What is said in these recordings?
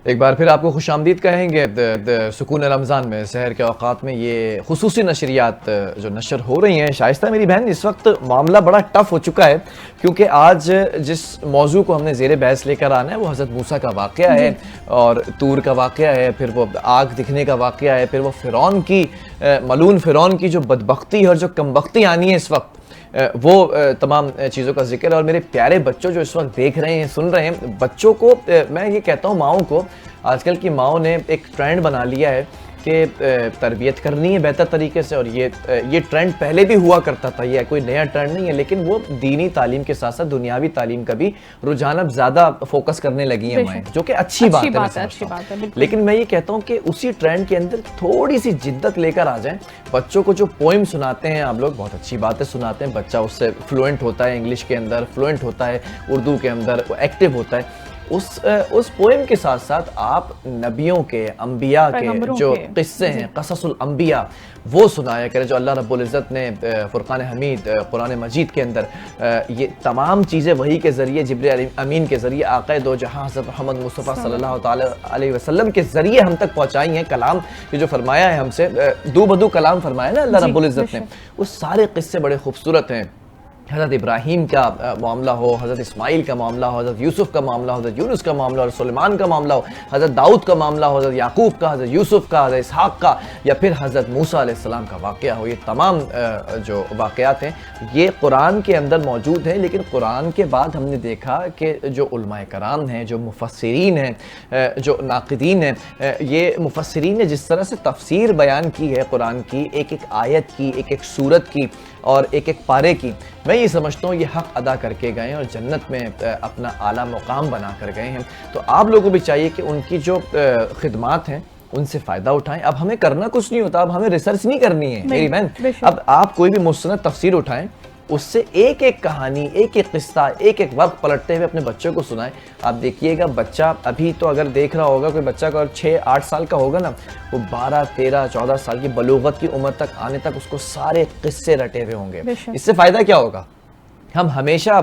ایک بار پھر آپ کو خوش آمدید کہیں گے سکون رمضان میں سحر کے اوقات میں یہ خصوصی نشریات جو نشر ہو رہی ہیں. شائستہ میری بہن، اس وقت معاملہ بڑا ٹف ہو چکا ہے کیونکہ آج جس موضوع کو ہم نے زیر بحث لے کر آنا ہے وہ حضرت موسیٰ کا واقعہ ہے اور طور کا واقعہ ہے، پھر وہ آگ دکھنے کا واقعہ ہے، پھر وہ فرعون کی ملعون فرعون کی جو بدبختی اور جو کمبختی آنی ہے اس وقت، وہ تمام چیزوں کا ذکر ہے. اور میرے پیارے بچوں جو اس وقت دیکھ رہے ہیں، سن رہے ہیں، بچوں کو میں یہ کہتا ہوں، ماؤں کو، آج کل کی ماؤں نے ایک ٹرینڈ بنا لیا ہے کہ تربیت کرنی ہے بہتر طریقے سے. اور یہ ٹرینڈ پہلے بھی ہوا کرتا تھا، یہ کوئی نیا ٹرینڈ نہیں ہے، لیکن وہ دینی تعلیم کے ساتھ ساتھ دنیاوی تعلیم کا بھی رجحان اب زیادہ فوکس کرنے لگی ہیں مائیں، جو کہ اچھی بات ہے. لیکن میں یہ کہتا ہوں کہ اسی ٹرینڈ کے اندر تھوڑی سی جدت لے کر آ جائیں. بچوں کو جو پوئم سناتے ہیں آپ لوگ، بہت اچھی باتیں سناتے ہیں، بچہ اس سے فلوئنٹ ہوتا ہے، انگلش کے اندر فلوئنٹ ہوتا ہے، اردو کے اندر ایکٹیو ہوتا ہے. اس پوئم کے ساتھ ساتھ آپ نبیوں کے، انبیاء کے جو قصے ہیں، قصص الانبیاء، وہ سنایا کریں، جو اللہ رب العزت نے فرقان حمید قرآن مجید کے اندر یہ تمام چیزیں وحی کے ذریعے، جبریل امین کے ذریعے، آقا دو جہاں حضرت محمد مصطفیٰ صلی اللہ تعالی علیہ وسلم کے ذریعے ہم تک پہنچائی ہیں. کلام یہ جو فرمایا ہے ہم سے، دو بدو کلام فرمایا نا اللہ رب العزت نے، وہ سارے قصے بڑے خوبصورت ہیں. حضرت ابراہیم کا معاملہ ہو، حضرت اسماعیل کا معاملہ ہو، حضرت یوسف کا معاملہ ہو، حضرت یونس کا معاملہ ہو، سلیمان کا معاملہ ہو، حضرت داؤد کا معاملہ ہو، حضرت یعقوب کا، حضرت یوسف کا، حضرت اسحاق کا، یا پھر حضرت موسیٰ علیہ السلام کا واقعہ ہو، یہ تمام جو واقعات ہیں یہ قرآن کے اندر موجود ہیں. لیکن قرآن کے بعد ہم نے دیکھا کہ جو علماء کرام ہیں، جو مفسرین ہیں، جو ناقدین ہیں، یہ مفسرین نے جس طرح سے تفسیر بیان کی ہے قرآن کی، ایک ایک آیت کی، ایک ایک سورت کی اور ایک ایک پارے کی، میں یہ سمجھتا ہوں یہ حق ادا کر کے گئے ہیں اور جنت میں اپنا اعلیٰ مقام بنا کر گئے ہیں. تو آپ لوگوں بھی چاہیے کہ ان کی جو خدمات ہیں ان سے فائدہ اٹھائیں. اب ہمیں کرنا کچھ نہیں ہوتا، اب ہمیں ریسرچ نہیں کرنی ہے میری بہن. اب آپ کوئی بھی مستند تفسیر اٹھائیں، اس سے ایک ایک کہانی، ایک ایک قصہ، ایک ایک وقت پلٹتے ہوئے اپنے بچوں کو سنائیں. آپ دیکھیے گا بچہ ابھی تو اگر دیکھ رہا ہوگا، کوئی بچہ اگر 6-8 سال کا ہوگا نا، وہ 12-13-14 سال کی بلوغت کی عمر تک آنے تک اس کو سارے قصے رٹے ہوئے ہوں گے. اس سے فائدہ کیا ہوگا؟ ہم ہمیشہ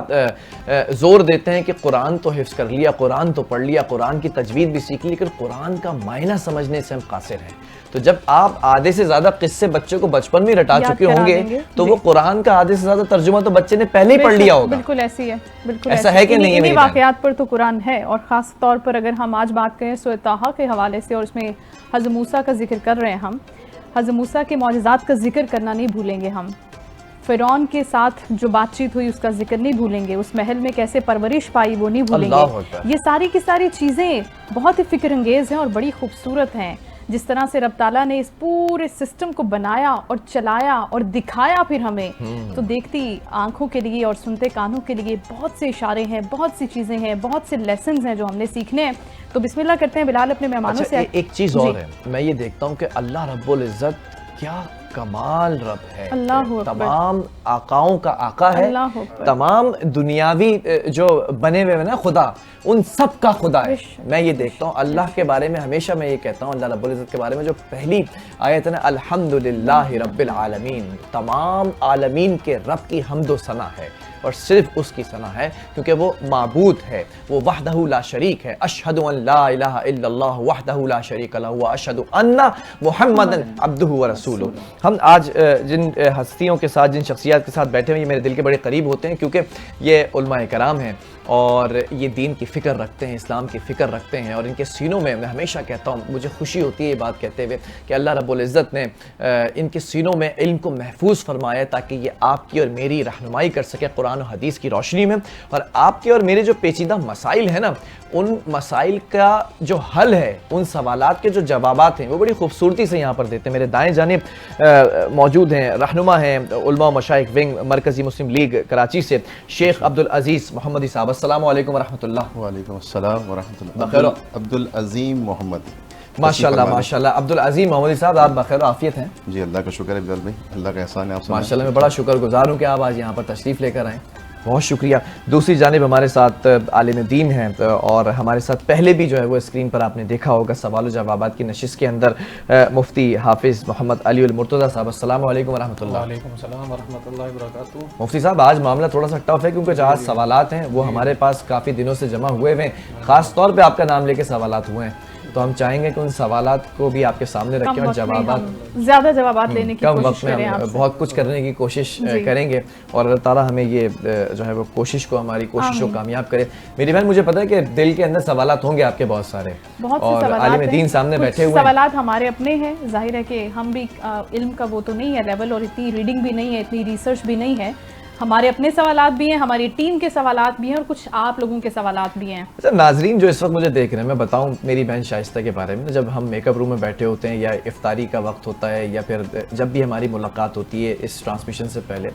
زور دیتے ہیں کہ قرآن تو حفظ کر لیا، قرآن تو پڑھ لیا، قرآن کی تجوید بھی سیکھ لی، لیکن قرآن کا معنی سمجھنے سے ہم قاصر ہیں. تو جب آپ آدھے سے زیادہ قصے بچے کو بچپن میں رٹا چکے ہوں گے تو وہ قرآن کا آدھے سے زیادہ ترجمہ تو بچے نے پہلے ہی پڑھ لیا ہوگا. بالکل ایسی ہے، بالکل ایسا ہے کہ نہیں ہے؟ انہی واقعات پر تو قرآن ہے. اور خاص طور پر اگر ہم آج بات کریں سورہ طٰہٰ کے حوالے سے، اور اس میں حضرت موسیٰ کا ذکر کر رہے ہیں ہم، حضرت موسیٰ کے معجزات کا ذکر کرنا نہیں بھولیں گے ہم. فرعون کے ساتھ جو بات چیت ہوئی اس کا ذکر نہیں بھولیں گے، اس محل میں کیسے پرورش پائی وہ نہیں بھولیں گے. یہ ساری کی ساری چیزیں بہت ہی فکر انگیز ہیں اور بڑی خوبصورت ہیں. جس طرح سے رب تعالیٰ نے اس پورے سسٹم کو بنایا اور چلایا اور دکھایا پھر ہمیں، تو دیکھتی آنکھوں کے لیے اور سنتے کانوں کے لیے بہت سے اشارے ہیں، بہت سی چیزیں ہیں، بہت سے لیسنز ہیں جو ہم نے سیکھنے ہیں. تو بسم اللہ کرتے ہیں بلال اپنے مہمانوں سے. ایک چیز اور ہے، میں یہ دیکھتا ہوں کہ اللہ رب العزت کیا کمال رب ہے. تمام آقاؤں کا آقا ہے، تمام دنیاوی جو بنے ہوئے ہیں نا خدا، ان سب کا خدا ہے. میں یہ دیکھتا ہوں اللہ کے بارے میں، ہمیشہ میں یہ کہتا ہوں اللہ رب العزت کے بارے میں، جو پہلی آیت ہے نا، الحمدللہ رب العالمین، تمام عالمین کے رب کی حمد و ثنا ہے، اور صرف اس کی ثنا ہے کیونکہ وہ معبود ہے، وہ وحدہ لا شریک ہے. اشہد ان لا الہ الا اللہ وحدہ لا شریک لہ واشہد ان محمدا عبدہ ورسولہ. ہم آج جن ہستیوں کے ساتھ، جن شخصیات کے ساتھ بیٹھے ہوئے، یہ میرے دل کے بڑے قریب ہوتے ہیں کیونکہ یہ علماء کرام ہیں اور یہ دین کی فکر رکھتے ہیں، اسلام کی فکر رکھتے ہیں. اور ان کے سینوں میں، میں ہمیشہ کہتا ہوں، مجھے خوشی ہوتی ہے یہ بات کہتے ہوئے کہ اللہ رب العزت نے ان کے سینوں میں علم کو محفوظ فرمایا تاکہ یہ آپ کی اور میری رہنمائی کر سکے قرآن و حدیث کی روشنی میں. اور آپ کے اور میرے جو پیچیدہ مسائل ہیں نا، ان مسائل کا جو حل ہے، ان سوالات کے جو جوابات ہیں، وہ بڑی خوبصورتی سے یہاں پر دیتے ہیں. میرے دائیں جانب موجود ہیں، رہنما ہیں علماء و مشائخ ونگ مرکزی مسلم لیگ کراچی سے، شیخ عبدالعزیز محمدی صاحب. السلام علیکم ورحمۃ اللہ. وعلیکم السلام ورحمۃ اللہ. بخیر. عبدالعظیم محمد. ماشاءاللہ ماشاءاللہ. عبدالعظیم محمدی صاحب، آپ بخیر و عافیت ہیں؟ جی اللہ کا شکر ہے بلال بھائی، اللہ کا احسان ہے آپ سے. ماشاءاللہ میں بڑا شکر گزار ہوں کہ آپ آج یہاں پر تشریف لے کر آئیں، بہت شکریہ. دوسری جانب ہمارے ساتھ عالم دین ہیں اور ہمارے ساتھ پہلے بھی جو ہے وہ اسکرین پر آپ نے دیکھا ہوگا سوال و جوابات کی نشست کے اندر مفتی حافظ محمد علی المرتضیٰ صاحب. السلام علیکم ورحمۃ اللہ. وعلیکم السلام ورحمۃ اللہ وبرکاتہ. مفتی صاحب آج معاملہ تھوڑا سا ٹف ہے کیونکہ جو سوالات ہیں وہ ہمارے پاس کافی دنوں سے جمع ہوئے ہیں، خاص طور پہ آپ کا نام لے کے سوالات ہوئے ہیں. تو ہم چاہیں گے کہ ان سوالات کو بھی آپ کے سامنے کم رکھیں اور وقت میں جوابات ہم زیادہ جوابات دینے کی کم کوشش وقت میں کریں آپ ہم سے. بہت کچھ کرنے کی کوشش کریں گے اور اللہ تعالیٰ ہمیں یہ جو ہے وہ کوشش کو ہماری کوشش کو کامیاب کرے. میری بہن مجھے پتہ ہے کہ دل کے اندر سوالات ہوں گے آپ کے بہت سارے بہت سے اور سوالات عالم ہیں. دین سامنے کچھ بیٹھے ہوئے ہیں. سوالات ہمارے اپنے ہیں, ظاہر ہے کہ ہم بھی علم کا وہ تو نہیں ہے لیول, اور اتنی ریڈنگ بھی نہیں ہے, اتنی ریسرچ بھی نہیں ہے. ہمارے اپنے سوالات بھی ہیں, ہماری ٹیم کے سوالات بھی ہیں, اور کچھ آپ لوگوں کے سوالات بھی ہیں. اچھا ناظرین جو اس وقت مجھے دیکھ رہے ہیں, میں بتاؤں میری بہن شائستہ کے بارے میں, جب ہم میک اپ روم میں بیٹھے ہوتے ہیں یا افطاری کا وقت ہوتا ہے یا پھر جب بھی ہماری ملاقات ہوتی ہے اس ٹرانسمیشن سے پہلے,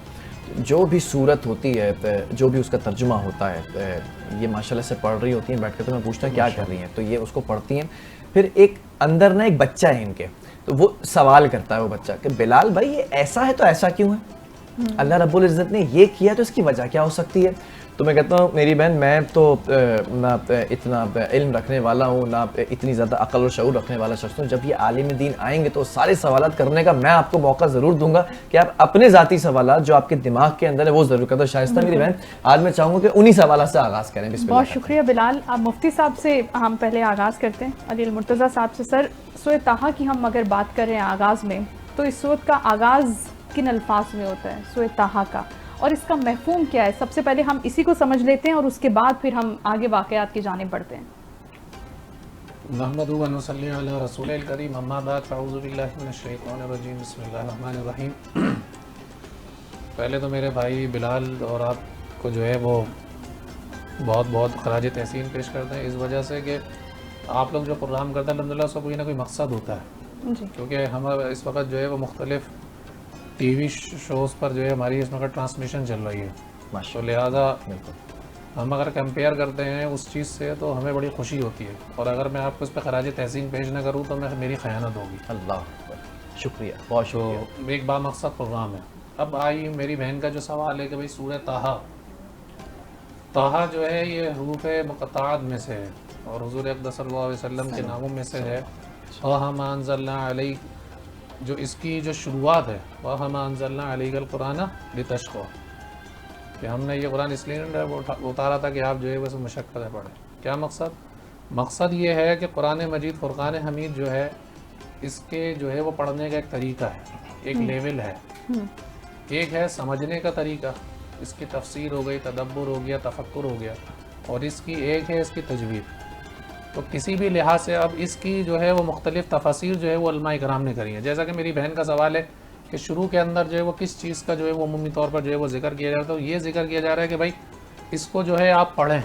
جو بھی صورت ہوتی ہے, جو بھی اس کا ترجمہ ہوتا ہے, یہ ماشاءاللہ سے پڑھ رہی ہوتی ہیں بیٹھ کے, تو میں پوچھتا ہوں کیا کر رہی ہیں, تو یہ اس کو پڑھتی ہیں. پھر ایک اندر نا ایک بچہ ہے ان کے, تو وہ سوال کرتا ہے وہ بچہ کہ بلال بھائی یہ ایسا ہے تو ایسا کیوں ہے, اللہ رب العزت نے یہ کیا تو اس کی وجہ کیا ہو سکتی ہے. تو میں کہتا ہوں میری بہن میں تو نہ اتنا علم رکھنے والا ہوں, نہ اتنی زیادہ عقل و شعور رکھنے والا شخص ہوں. جب یہ عالم دین آئیں گے تو سارے سوالات کرنے کا میں آپ کو موقع ضرور دوں گا کہ آپ اپنے ذاتی سوالات جو آپ کے دماغ کے اندر ہے وہ ضرور کریں. شائستہ میری بہن آج میں چاہوں گا کہ انہی سوالات سے آغاز کریں. بسم اللہ. بہت شکریہ بلال. اب مفتی صاحب سے ہم پہلے آغاز کرتے ہیں, علی المرتضیٰ صاحب سے. سر, سورہ طٰہٰ کی ہم اگر بات کر رہے ہیں آغاز میں, تو اس سورت کا آغاز کن الفاظ میں ہوتا ہے سورہ طٰہٰ کا, اور اس کا مفہوم کیا ہے؟ سب سے پہلے ہم اسی کو سمجھ لیتے ہیں اور اس کے بعد پھر ہم آگے واقعات کی جانب بڑھتے ہیں. نحمدہ و نصلی علی رسول الکریم, اما بعد, فاعوذ باللہ من الشیطان الرجیم, بسم اللہ الرحمن الرحیم. پہلے تو میرے بھائی بلال اور آپ کو جو ہے وہ بہت بہت خراج تحسین پیش کرتے ہیں, اس وجہ سے کہ آپ لوگ جو پروگرام کرتے ہیں الحمدللہ اس کا کوئی نہ کوئی مقصد ہوتا ہے. جی, کیونکہ ہم اس وقت جو ہے وہ مختلف ٹی وی شوز پر جو ہے ہماری اس وقت ٹرانسمیشن چل رہی ہے, تو لہٰذا ہم اگر کمپیئر کرتے ہیں اس چیز سے تو ہمیں بڑی خوشی ہوتی ہے, اور اگر میں آپ کو اس پہ خراج تحسین پیش نہ کروں تو میری خیانت ہوگی. اللہ شکریہ, بہت شکریہ. تو ایک بامقصد پروگرام ہے. اب آئی میری بہن کا جو سوال ہے کہ بھائی سورہ طٰہٰ, طٰہٰ جو ہے یہ حروف مقطعات میں سے ہے اور حضور اقدس صلی اللہ علیہ وسلم کے ناموں میں سے ہے. طٰہٰ مَا أَنزَلْنَا عَلَيْكَ, جو اس کی جو شروعات ہے, طٰہٰ مَا أَنزَلْنَا عَلَيْكَ الْقُرْآنَ لِتَشْقَىٰ, کہ ہم نے یہ قرآن اس لیے اتارا تھا کہ آپ جو ہے وہ مشقت ہے پڑھیں. کیا مقصد؟ مقصد یہ ہے کہ قرآن مجید فرقان حمید جو ہے اس کے جو ہے وہ پڑھنے کا ایک طریقہ ہے, ایک لیول ہے. ایک ہے سمجھنے کا طریقہ, اس کی تفسیر ہو گئی, تدبر ہو گیا, تفکر ہو گیا, اور اس کی ایک ہے اس کی تجوید. تو کسی بھی لحاظ سے اب اس کی جو ہے وہ مختلف تفاسیر جو ہے وہ علماء کرام نے کری ہیں. جیسا کہ میری بہن کا سوال ہے کہ شروع کے اندر جو ہے وہ کس چیز کا جو ہے وہ عمومی طور پر جو ہے وہ ذکر کیا جاتا ہے, تو یہ ذکر کیا جا رہا ہے کہ بھائی اس کو جو ہے آپ پڑھیں.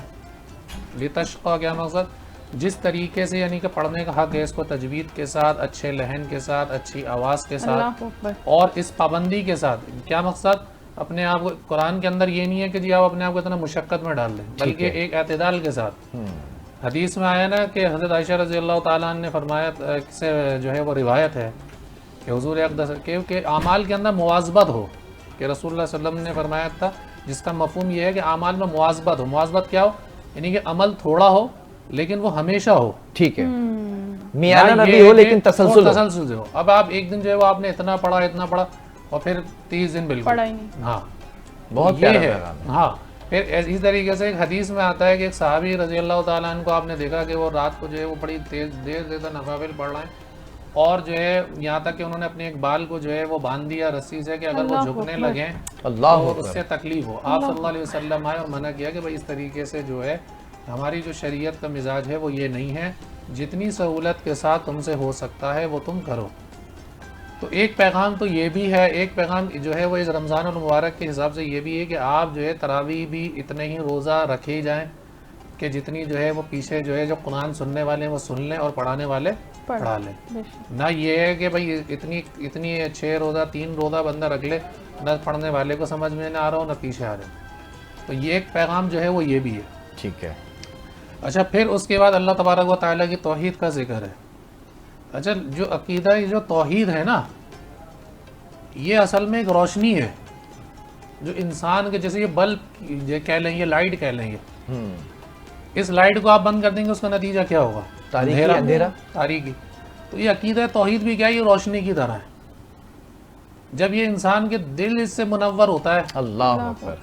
لتشقیٰ کیا مقصد؟ جس طریقے سے, یعنی کہ پڑھنے کا حق ہے اس کو تجوید کے ساتھ, اچھے لہن کے ساتھ, اچھی آواز کے ساتھ, اور اس پابندی کے ساتھ. کیا مقصد؟ اپنے آپ کو قرآن کے اندر یہ نہیں ہے کہ جی آپ اپنے آپ کو اتنا مشقت میں ڈال دیں, بلکہ ایک اعتدال کے ساتھ. حدیث میں آیا نا کہ حضرت عائشہ رضی اللہ تعالیٰ عنہ نے فرمایا, سے جو ہے وہ روایت ہے کہ حضور اقدس کہ اعمال کے اندر مواظبت ہو, کہ رسول اللہ صلی اللہ علیہ وسلم نے فرمایا تھا, جس کا مفہوم یہ ہے کہ اعمال میں مواظبت ہو. مواظبت کیا ہو؟ یعنی کہ عمل تھوڑا ہو لیکن وہ ہمیشہ ہو. ٹھیک ہے, میانہ نبی ہو لیکن تسلسل سے ہو. اب آپ ایک دن جو ہے وہ آپ نے اتنا پڑھا اور پھر 30 دن بالکل پڑھا ہی نہیں. ہاں, بہت یہ پیارا ہے. پیغام ہے. ہاں, پھر اسی طریقے سے ایک حدیث میں آتا ہے کہ ایک صحابی رضی اللہ تعالیٰ عنہ کو آپ نے دیکھا کہ وہ رات کو جو ہے وہ بڑی دیر تک نوافل پڑھ رہے ہیں, اور جو ہے یہاں تک کہ انہوں نے اپنے ایک بال کو جو ہے وہ باندھ دیا رسی سے کہ اگر وہ جھکنے لگیں تو اس سے تکلیف ہو. آپ صلی اللہ علیہ وسلم آئے اور منع کیا کہ بھائی اس طریقے سے جو ہے ہماری جو شریعت کا مزاج ہے وہ یہ نہیں ہے, جتنی سہولت کے ساتھ تم سے ہو سکتا ہے وہ تم کرو. تو ایک پیغام تو یہ بھی ہے, ایک پیغام جو ہے وہ اس رمضان المبارک کے حساب سے یہ بھی ہے کہ آپ جو ہے تراویح بھی اتنے ہی روزہ رکھے جائیں کہ جتنی جو ہے وہ پیچھے جو ہے جو قرآن سننے والے ہیں وہ سن لیں اور پڑھانے والے پڑھا لیں. نہ یہ ہے کہ بھائی اتنی 6 روزہ 3 روزہ بندہ رکھ لے, نہ پڑھنے والے کو سمجھ میں نہ آ رہا ہو نہ پیچھے آ رہے. تو یہ ایک پیغام جو ہے وہ یہ بھی ہے. ٹھیک ہے. اچھا, پھر اس کے بعد اللہ تبارک و تعالیٰ کی توحید کا ذکر ہے. اچھا, جو عقیدہ جو توحید ہے نا, یہ اصل میں ایک روشنی ہے جو انسان کے, جیسے یہ بلب کہہ لیں, یہ لائٹ کہہ لیں, اس لائٹ کو آپ بند کر دیں گے اس کا نتیجہ کیا ہوگا؟ اندھیرا, تاریکی. تو یہ عقیدہ توحید بھی کیا ہے؟ یہ روشنی کی طرح ہے. جب یہ انسان کے دل اس سے منور ہوتا ہے, اللہ اکبر,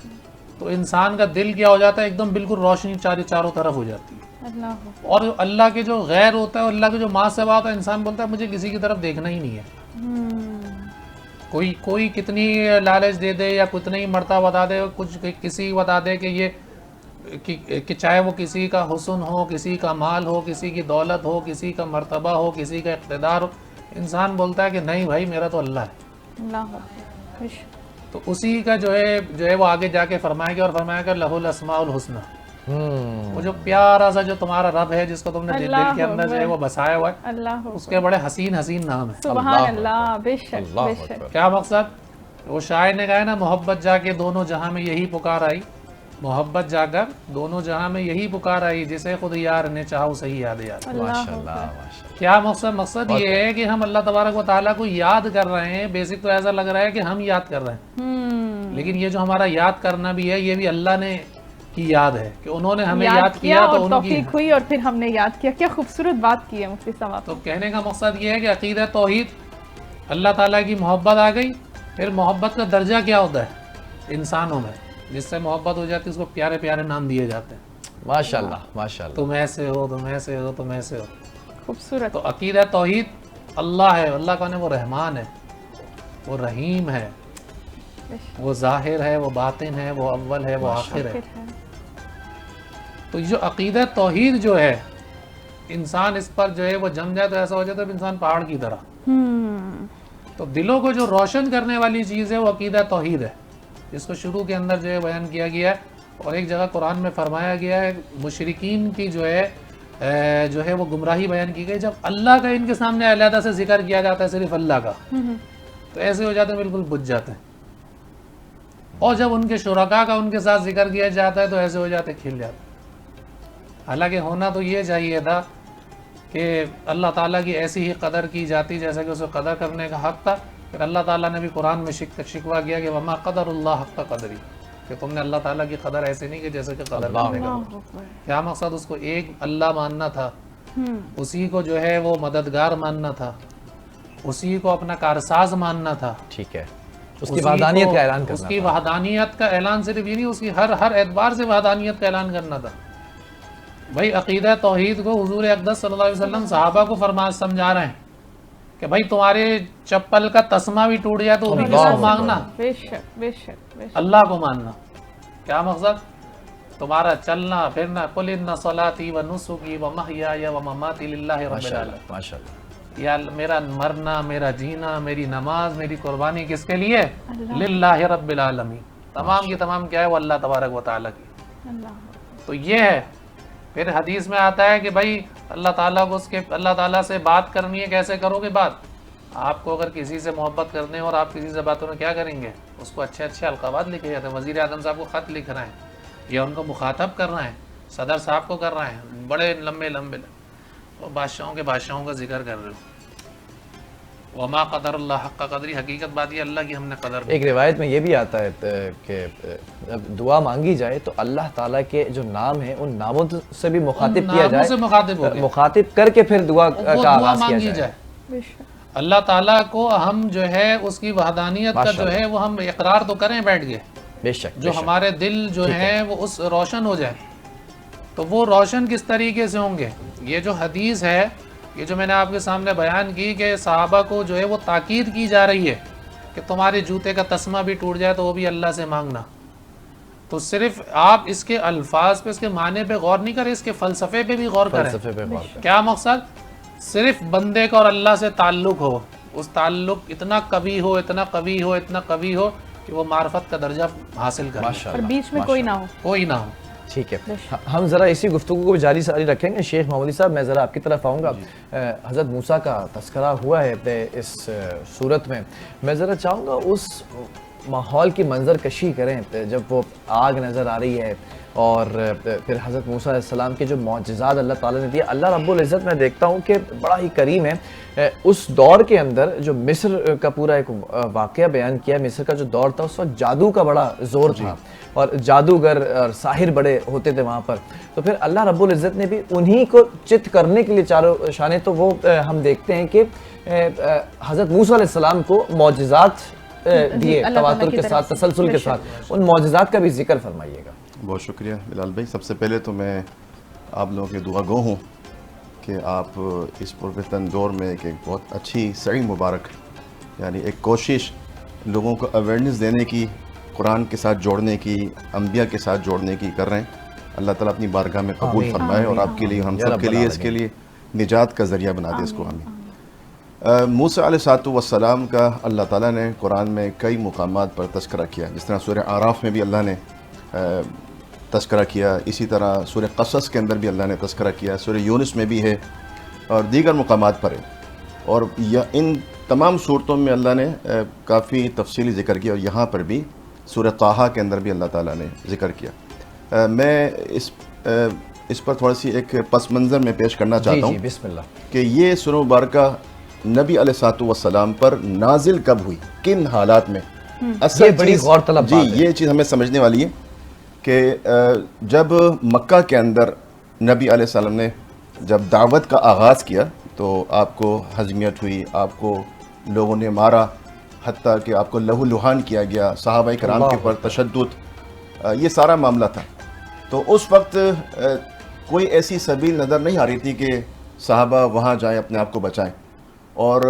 تو انسان کا دل کیا ہو جاتا ہے ایک دم بالکل روشنی چاروں طرف ہو جاتی ہے. اللہ اور اللہ کے جو غیر ہوتا ہے اور اللہ کے جو ماں سے بات ہے انسان بولتا ہے مجھے کسی کی طرف دیکھنا ہی نہیں ہے. کوئی کتنی لالچ دے دے یا کتنا ہی مرتبہ بتا دے کچھ کسی بتا دے کہ یہ کہ چاہے وہ کسی کا حسن ہو کسی کا مال ہو کسی کی دولت ہو کسی کا مرتبہ ہو کسی کا اقتدار ہو انسان بولتا ہے کہ نہیں بھائی میرا تو اللہ ہے. اللہ تو اسی کا جو ہے وہ آگے جا کے فرمائے گا اور فرمائے گا لہ الاسماء الحسنی. وہ جو پیارا سا جو تمہارا رب ہے جس کو تم نے دل کے اندر جو ہے وہ بسایا ہوا ہے اللہ اس کے بڑے حسین نام ہے. سبحان اللہ. بے شک بے شک. کیا مقصد وہ شاعر نے کہا نا محبت جا کے دونوں جہاں میں یہی پکار آئی محبت جا کر دونوں جہاں میں یہی پکار آئی جسے خود یار نے چاہا اسے ہی یاد یاد. ماشاءاللہ. کیا مقصد یہ ہے کہ ہم اللہ تبارک و تعالیٰ کو یاد کر رہے ہیں. بیسک تو ایسا لگ رہا ہے کہ ہم یاد کر رہے ہیں لیکن یہ جو ہمارا یاد کرنا بھی ہے یہ بھی اللہ نے کی یاد ہے کہ انہوں نے ہمیں یاد کیا تو ان کی توفیق ہوئی اور پھر ہم نے یاد کیا. کیا خوبصورت بات کی ہے مفتی صاحب. تو کہنے کا مقصد یہ ہے کہ عقیدہ توحید اللہ تعالیٰ کی محبت آ گئی. پھر محبت کا درجہ کیا ہوتا ہے انسانوں میں جس سے محبت ہو جاتی ہے اس کو پیارے پیارے نام دیے جاتے ہیں. ماشاءاللہ ماشاءاللہ. تم ایسے ہو تم ایسے ہو تم ایسے ہو. خوبصورت. تو عقیدہ توحید اللہ ہے. اللہ کون ہے؟ وہ رحمان ہے وہ رحیم ہے وہ ظاہر ہے وہ باطن ہے وہ اول ہے وہ آخر ہے. تو جو عقیدہ توحید جو ہے انسان اس پر جو ہے وہ جم جائے تو ایسا ہو جاتا ہے انسان پہاڑ کی طرح. تو دلوں کو جو روشن کرنے والی چیز ہے وہ عقیدہ توحید ہے جس کو شروع کے اندر جو ہے بیان کیا گیا ہے. اور ایک جگہ قرآن میں فرمایا گیا ہے مشرکین کی جو ہے وہ گمراہی بیان کی گئی. جب اللہ کا ان کے سامنے علیحدہ سے ذکر کیا جاتا ہے صرف اللہ کا تو ایسے ہو جاتے ہیں بالکل بجھ جاتے ہیں. اور جب ان کے شرکاء کا ان کے ساتھ ذکر کیا جاتا ہے تو ایسے ہو جاتے کھل جاتے. حالانکہ ہونا تو یہ چاہیے تھا کہ اللہ تعالیٰ کی ایسی ہی قدر کی جاتی جیسا کہ اسے قدر کرنے کا حق تھا. پھر اللہ تعالیٰ نے بھی قرآن میں شکوہ کیا کہ وما قدر اللہ حق قدری کہ تم نے اللہ تعالیٰ کی قدر ایسے نہیں کہ جیسے کہ قدر کرنے کا. کیا مقصد؟ اس کو ایک اللہ ماننا تھا اسی کو جو ہے وہ مددگار ماننا تھا اسی کو اپنا کارساز ماننا تھا. ٹھیک ہے. اس کی وحدانیت کا اعلان کرنا اس کی وحدانیت کا اعلان صرف یہ نہیں اس کی ہر اعتبار سے وحدانیت کا اعلان کرنا تھا. بھائی عقیدہ توحید کو حضور اقدس صلی اللہ علیہ وسلم صحابہ کو سمجھا رہے ہیں کہ بھائی تمہارے چپل کا تسمہ بھی ٹوٹ جائے تو انہیں کس کو مانگنا؟ بے شک بے شک. اللہ کو ماننا. کیا مقصد؟ تمہارا چلنا پھرنا قل ان صلاتی و نسکی و محیای و مماتی للہ رب العالمین. ماشاءاللہ. یا میرا مرنا میرا جینا میری نماز میری قربانی کس کے لیے؟ للہ رب العالمین. تمام کی تمام کیا ہے؟ وہ اللہ تبارک و تعالیٰ کی. تو یہ ہے. پھر حدیث میں آتا ہے کہ بھائی اللہ تعالیٰ کو اللہ تعالیٰ سے بات کرنی ہے. کیسے کرو گے بات؟ آپ کو اگر کسی سے محبت کرنے اور آپ کسی سے باتوں میں کیا کریں گے اس کو اچھے القابات لکھے جاتے ہیں. وزیر اعظم صاحب کو خط لکھ رہے ہیں یا ان کو مخاطب کر رہے ہیں صدر صاحب کو کر رہے ہیں بڑے لمبے اور بادشاہوں کا ذکر کر رہے ہو. وما قدر اللہ حق قدری. حقیقت بات یہ اللہ کی ہم نے قدر. ایک روایت میں یہ بھی آتا ہے کہ جب دعا مانگی جائے تو اللہ تعالیٰ کے جو نام ہیں ان ناموں سے بھی مخاطب کیا جائے. مخاطب کر کے پھر دعا کا آغاز کیا جائے. اللہ تعالیٰ کو ہم جو ہے اس کی وحدانیت کا جو ہے وہ ہم اقرار تو کریں بیٹھ گئے. بے شک. جو ہمارے دل جو ہیں وہ اس روشن ہو جائے. تو وہ روشن کس طریقے سے ہوں گے؟ یہ جو حدیث ہے یہ جو میں نے آپ کے سامنے بیان کی کہ صحابہ کو جو ہے وہ تاکید کی جا رہی ہے کہ تمہارے جوتے کا تسمہ بھی ٹوٹ جائے تو وہ بھی اللہ سے مانگنا. تو صرف آپ اس کے الفاظ پہ اس کے معنی پہ غور نہیں کریں اس کے فلسفے پہ بھی غور کریں. کیا مقصد؟ صرف بندے کا اور اللہ سے تعلق ہو اس تعلق اتنا قوی ہو اتنا قوی ہو اتنا قوی ہو کہ وہ معرفت کا درجہ حاصل کرے اور بیچ میں کوئی نہ ہو. ٹھیک ہے. ہم ذرا اسی گفتگو کو جاری ساری رکھیں گے. شیخ محمدی صاحب میں ذرا آپ کی طرف آؤں گا. حضرت موسیٰ کا تذکرہ ہوا ہے اس صورت میں. میں ذرا چاہوں گا اس ماحول کی منظر کشی کریں جب وہ آگ نظر آ رہی ہے اور پھر حضرت موسیٰ علیہ السلام کے جو معجزات اللہ تعالیٰ نے دیا. اللہ رب العزت میں دیکھتا ہوں کہ بڑا ہی کریم ہے. اس دور کے اندر جو مصر کا پورا ایک واقعہ بیان کیا. مصر کا جو دور تھا اس وقت جادو کا بڑا زور تھا اور جادوگر اور ساحر بڑے ہوتے تھے وہاں پر. تو پھر اللہ رب العزت نے بھی انہی کو چت کرنے کے لیے چاروں شانے تو وہ ہم دیکھتے ہیں کہ حضرت موسیٰ علیہ السلام کو معجزات دیے اللہ تعالیٰ تواتر کی کے طرف ساتھ، سے۔ تسلسل کے بے شک۔ ساتھ، ان معجزات کا بھی ذکر فرمائیے گا۔ بہت شکریہ بلال بھائی۔ سب سے پہلے تو میں آپ لوگوں کے دعا گو ہوں کہ آپ اس پرفتن دور میں ایک بہت اچھی سعی مبارک، یعنی ایک کوشش لوگوں کو اویئرنیس دینے کی، قرآن کے ساتھ جوڑنے کی، انبیاء کے ساتھ جوڑنے کی کر رہے ہیں۔ اللہ تعالیٰ اپنی بارگاہ میں قبول آمین۔ فرمائے اور آپ کے لیے، ہم یا سب رب کے لیے اس کے لیے نجات کا ذریعہ بنا دے اس کو۔ آمین۔ موسیٰ علیہ السلام کا اللہ تعالیٰ نے قرآن میں کئی مقامات پر تذکرہ کیا، جس طرح سورہ اعراف میں بھی اللہ نے تذکرہ کیا، اسی طرح سورہ قصص کے اندر بھی اللہ نے تذکرہ کیا، سورہ یونس میں بھی ہے اور دیگر مقامات پر ہے، اور ان تمام صورتوں میں اللہ نے کافی تفصیلی ذکر کیا، اور یہاں پر بھی سورہ طٰہٰ کے اندر بھی اللہ تعالیٰ نے ذکر کیا۔ میں اس پر تھوڑا سی ایک پس منظر میں پیش کرنا چاہتا ہوں بسم اللہ۔ کہ یہ سورہ مبارکہ نبی علیہ السلام پر نازل کب ہوئی، کن حالات میں۔ یہ بڑی غور طلب جی، بات ہے۔ یہ چیز ہمیں سمجھنے والی ہے کہ جب مکہ کے اندر نبی علیہ السلام نے جب دعوت کا آغاز کیا تو آپ کو ہضمیت ہوئی، آپ کو لوگوں نے مارا، حتیٰ کہ آپ کو لہو لہان کیا گیا، صحابہ کرام کے پر تشدد، یہ سارا معاملہ تھا۔ تو اس وقت کوئی ایسی سبیل نظر نہیں آ رہی تھی کہ صحابہ وہاں جائیں، اپنے آپ کو بچائیں، اور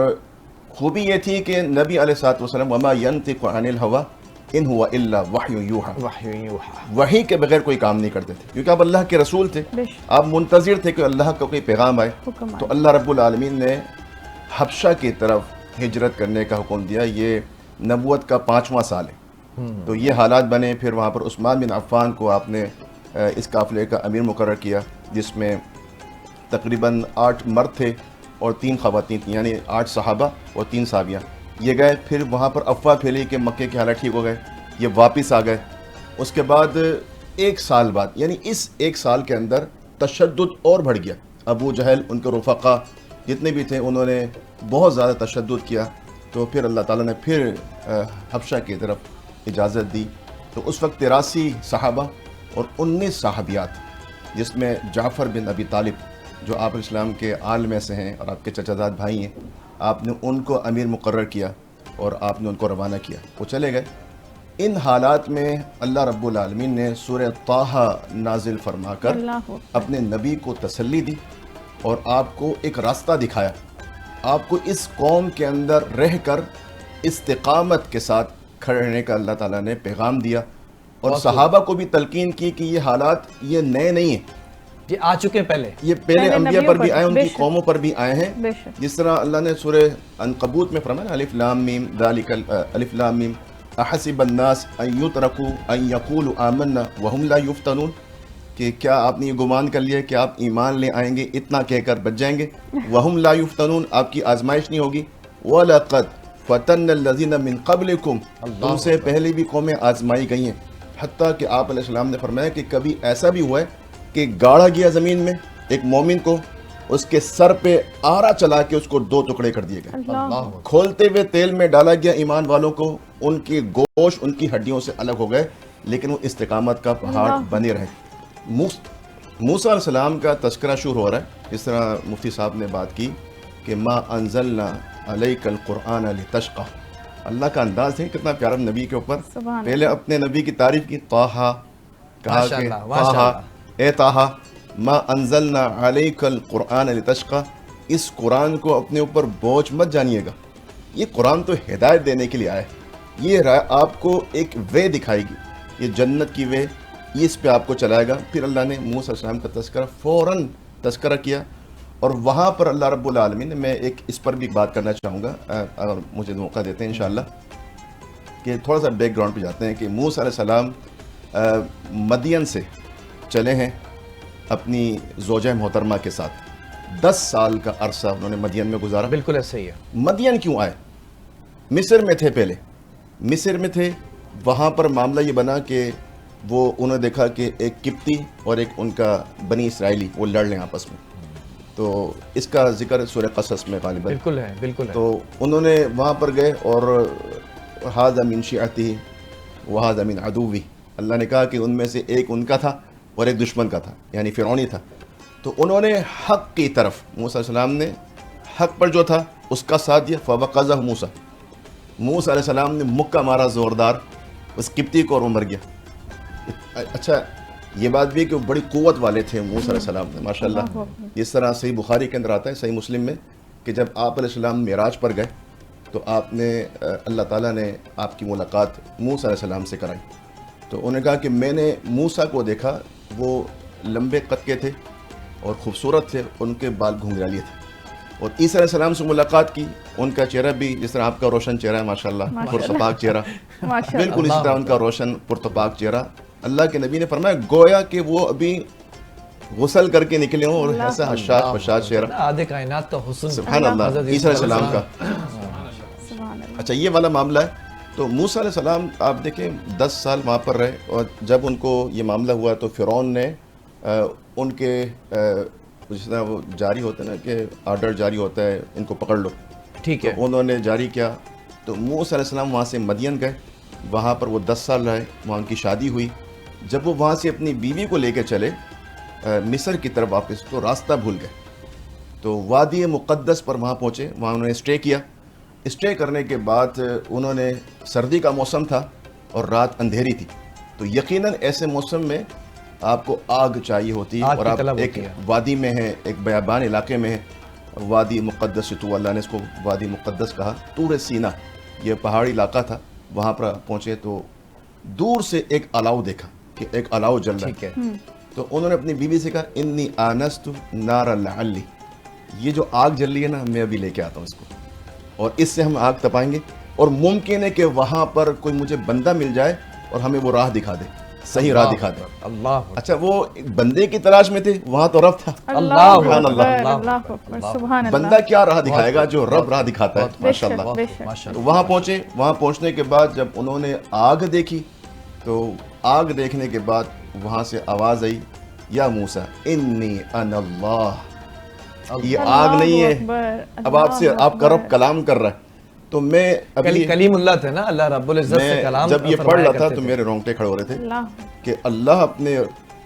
خوبی یہ تھی کہ نبی علیہ السلام وما ينطق عن الهوى ان هو الا وحی یوحى، وحی کے بغیر کوئی کام نہیں کرتے تھے، کیونکہ آپ اللہ کے رسول تھے، آپ منتظر تھے کہ اللہ کا کوئی پیغام آئے۔ تو اللہ رب العالمین نے حبشہ کی طرف ہجرت کرنے کا حکم دیا، یہ نبوت کا 5واں سال ہے۔ تو یہ حالات بنے، پھر وہاں پر عثمان بن عفان کو آپ نے اس قافلے کا امیر مقرر کیا، جس میں تقریباً 8 مرد تھے اور 3 خواتین تھیں، یعنی 8 صحابہ اور 3 صحابیاں۔ یہ گئے، پھر وہاں پر افواہ پھیلی کہ مکے کے حالات ٹھیک ہو گئے، یہ واپس آ گئے۔ اس کے بعد 1 سال بعد، یعنی اس 1 سال کے اندر تشدد اور بڑھ گیا۔ ابو جہل، ان کے رفقا جتنے بھی تھے، انہوں نے بہت زیادہ تشدد کیا۔ تو پھر اللہ تعالیٰ نے پھر حبشہ کی طرف اجازت دی۔ تو اس وقت 83 صحابہ اور 19 صحابیات، جس میں جعفر بن ابی طالب جو آپ اسلام کے آل میں سے ہیں اور آپ کے چچا زاد بھائی ہیں، آپ نے ان کو امیر مقرر کیا اور آپ نے ان کو روانہ کیا، وہ چلے گئے۔ ان حالات میں اللہ رب العالمین نے سورہ طٰہٰ نازل فرما کر اپنے نبی کو تسلی دی اور آپ کو ایک راستہ دکھایا، آپ کو اس قوم کے اندر رہ کر استقامت کے ساتھ کھڑے رہنے کا اللہ تعالیٰ نے پیغام دیا، اور صحابہ کو بھی تلقین کی کہ یہ حالات یہ نئے نہیں ہیں، یہ آ چکے پہلے، یہ پہلے انبیاء پر بھی آئے، ان کی قوموں پر بھی آئے ہیں۔ جس طرح اللہ نے سورہ عنکبوت میں فرمایا الف لام میم ذالک الف لام میم احسب الناس ان یترکوا ان یقولوا آمنا وهم لا یفتنون، کہ کیا آپ نے یہ گمان کر لیا کہ آپ ایمان لے آئیں گے، اتنا کہہ کر بچ جائیں گے؟ وهم لا یفتنون، آپ کی آزمائش نہیں ہوگی۔ وَلَقَدْ فَتَنَّ الَّذِينَ مِن قَبْلِكُمْ، تم سے پہلے بھی قومیں آزمائی گئی ہیں، حتیٰ کہ آپ علیہ السلام نے فرمایا کہ کبھی ایسا بھی ہوا ہے کہ گاڑا گیا زمین میں ایک مومن کو، اس کے سر پہ آرا چلا کے اس کو 2 ٹکڑے کر دیے گئے، کھولتے ہوئے تیل میں ڈالا گیا ایمان والوں کو، ان کے گوشت ان کی ہڈیوں سے الگ ہو گئے، لیکن وہ استقامت کا پہاڑ بنے رہے۔ موسیٰ علیہ السلام کا تذکرہ شروع ہو رہا ہے، جس طرح مفتی صاحب نے بات کی کہ ما انزلنا علیک القرآن لتشقی، اللہ کا انداز ہے کتنا پیارا نبی کے اوپر۔ پہلے اپنے نبی کی تعریف کی، طٰہٰ، کہا کہ طٰہٰ، اے طٰہٰ ما انزلنا علیک القرآن لتشقی، اس قرآن کو اپنے اوپر بوجھ مت جانیے گا، یہ قرآن تو ہدایت دینے کے لیے آیا ہے، یہ آپ کو ایک وے دکھائے گی، یہ جنت کی وے، یہ اس پہ آپ کو چلائے گا۔ پھر اللہ نے موسیٰ علیہ السلام کا تذکرہ فوراً تذکرہ کیا، اور وہاں پر اللہ رب العالمین نے، میں ایک اس پر بھی بات کرنا چاہوں گا اگر مجھے موقع دیتے ہیں انشاءاللہ، کہ تھوڑا سا بیک گراؤنڈ پہ جاتے ہیں کہ موسیٰ علیہ السلام مدین سے چلے ہیں اپنی زوجہ محترمہ کے ساتھ، 10 سال کا عرصہ انہوں نے مدین میں گزارا۔ بالکل ایسا ہی ہے۔ مدین کیوں آئے؟ مصر میں تھے، پہلے مصر میں تھے، وہاں پر معاملہ یہ بنا کہ وہ انہوں نے دیکھا کہ ایک قبطی اور ایک ان کا بنی اسرائیلی وہ لڑ لیں آپس میں، تو اس کا ذکر سورہ قصص میں غالباً بالکل ہے، بالکل ہے۔ تو انہوں نے وہاں پر گئے، اور ھذا من شیعتہ وھذا من عدوہ، اللہ نے کہا کہ ان میں سے ایک ان کا تھا اور ایک دشمن کا تھا، یعنی فرعونی تھا۔ تو انہوں نے حق کی طرف، موسیٰ علیہ السلام نے حق پر جو تھا اس کا ساتھ دیا، فوقظہ موسیٰ، موسیٰ علیہ السلام نے مکہ مارا زوردار اس قبطی کو اور وہ مر گیا. اچھا یہ بات بھی ہے کہ وہ بڑی قوت والے تھے موسیٰ علیہ السلام نے ماشاءاللہ. اس طرح صحیح بخاری کے اندر آتا ہے, صحیح مسلم میں, کہ جب آپ علیہ السلام معراج پر گئے تو آپ نے اللہ تعالیٰ نے آپ کی ملاقات موسیٰ علیہ السلام سے کرائی. تو انہوں نے کہا کہ میں نے موسیٰ کو دیکھا, وہ لمبے قد کے تھے اور خوبصورت تھے, ان کے بال گھنگھرالیے تھے. اور عیسیٰ علیہ السلام سے ملاقات کی, ان کا چہرہ بھی جس طرح آپ کا روشن چہرہ ہے ماشاءاللہ, پرتپاک چہرہ, بالکل اسی طرح ان کا روشن پرتپاک چہرہ. اللہ کے نبی نے فرمایا گویا کہ وہ ابھی غسل کر کے نکلے ہوں, اور ایسا حشاش بشاش چہرہ, آدھے کائنات کا حسن سبحان اللہ, عیسیٰ علیہ السلام کا. اچھا یہ والا معاملہ ہے. تو موسیٰ علیہ السلام آپ دیکھیں 10 سال وہاں پر رہے, اور جب ان کو یہ معاملہ ہوا تو فرعون نے ان کے جس طرح وہ جاری ہوتا ہے نا کہ آرڈر جاری ہوتا ہے ان کو پکڑ لو, ٹھیک ہے, انہوں نے جاری کیا. تو موسیٰ علیہ السلام وہاں سے مدین گئے, وہاں پر وہ 10 سال رہے, وہاں ان کی شادی ہوئی. جب وہ وہاں سے اپنی بیوی کو لے کے چلے مصر کی طرف واپس, تو راستہ بھول گئے. تو وادی مقدس پر وہاں پہنچے, وہاں انہوں نے اسٹے کیا. اسٹے کرنے کے بعد انہوں نے, سردی کا موسم تھا اور رات اندھیری تھی, تو یقیناً ایسے موسم میں آپ کو آگ چاہیے ہوتی, اور آپ ایک وادی میں ہیں, ایک بیابان علاقے میں ہیں, وادی مقدس, تو اللہ نے اس کو وادی مقدس کہا. طور سینہ یہ پہاڑی علاقہ تھا, وہاں پر پہنچے تو دور سے ایک الاؤ دیکھا کہ ایک الاؤ جل رہا ہے. تو انہوں نے اپنی بیوی سے کہا انی آنست نارا لعلی, یہ جو آگ جل رہی ہے نا میں ابھی لے کے آتا ہوں اس کو, اور اس سے ہم آگ تپائیں گے, اور ممکن ہے کہ وہاں پر کوئی مجھے بندہ مل جائے اور ہمیں وہ راہ دکھا دے, صحیح راہ دکھا دے. اللہ, اچھا وہ بندے کی تلاش میں تھے, وہاں تو رب تھا. سبحان اللہ, بندہ کیا راہ دکھائے گا جو رب راہ دکھاتا ہے ماشاءاللہ. تو وہاں پہنچے, وہاں پہنچنے کے بعد جب انہوں نے آگ دیکھی, تو آگ دیکھنے کے بعد وہاں سے آواز آئی یا موسیٰ انی انا اللہ. یہ آگ نہیں ہے, اب آپ سے آپ کا رب کلام کر رہا ہے. تو میں ابھی کلیم اللہ تھے نا, اللہ رب العزت سے کلام جب یہ پڑھ رہا تھا تو میرے رونگٹے کھڑے ہو رہے تھے کہ اللہ اپنے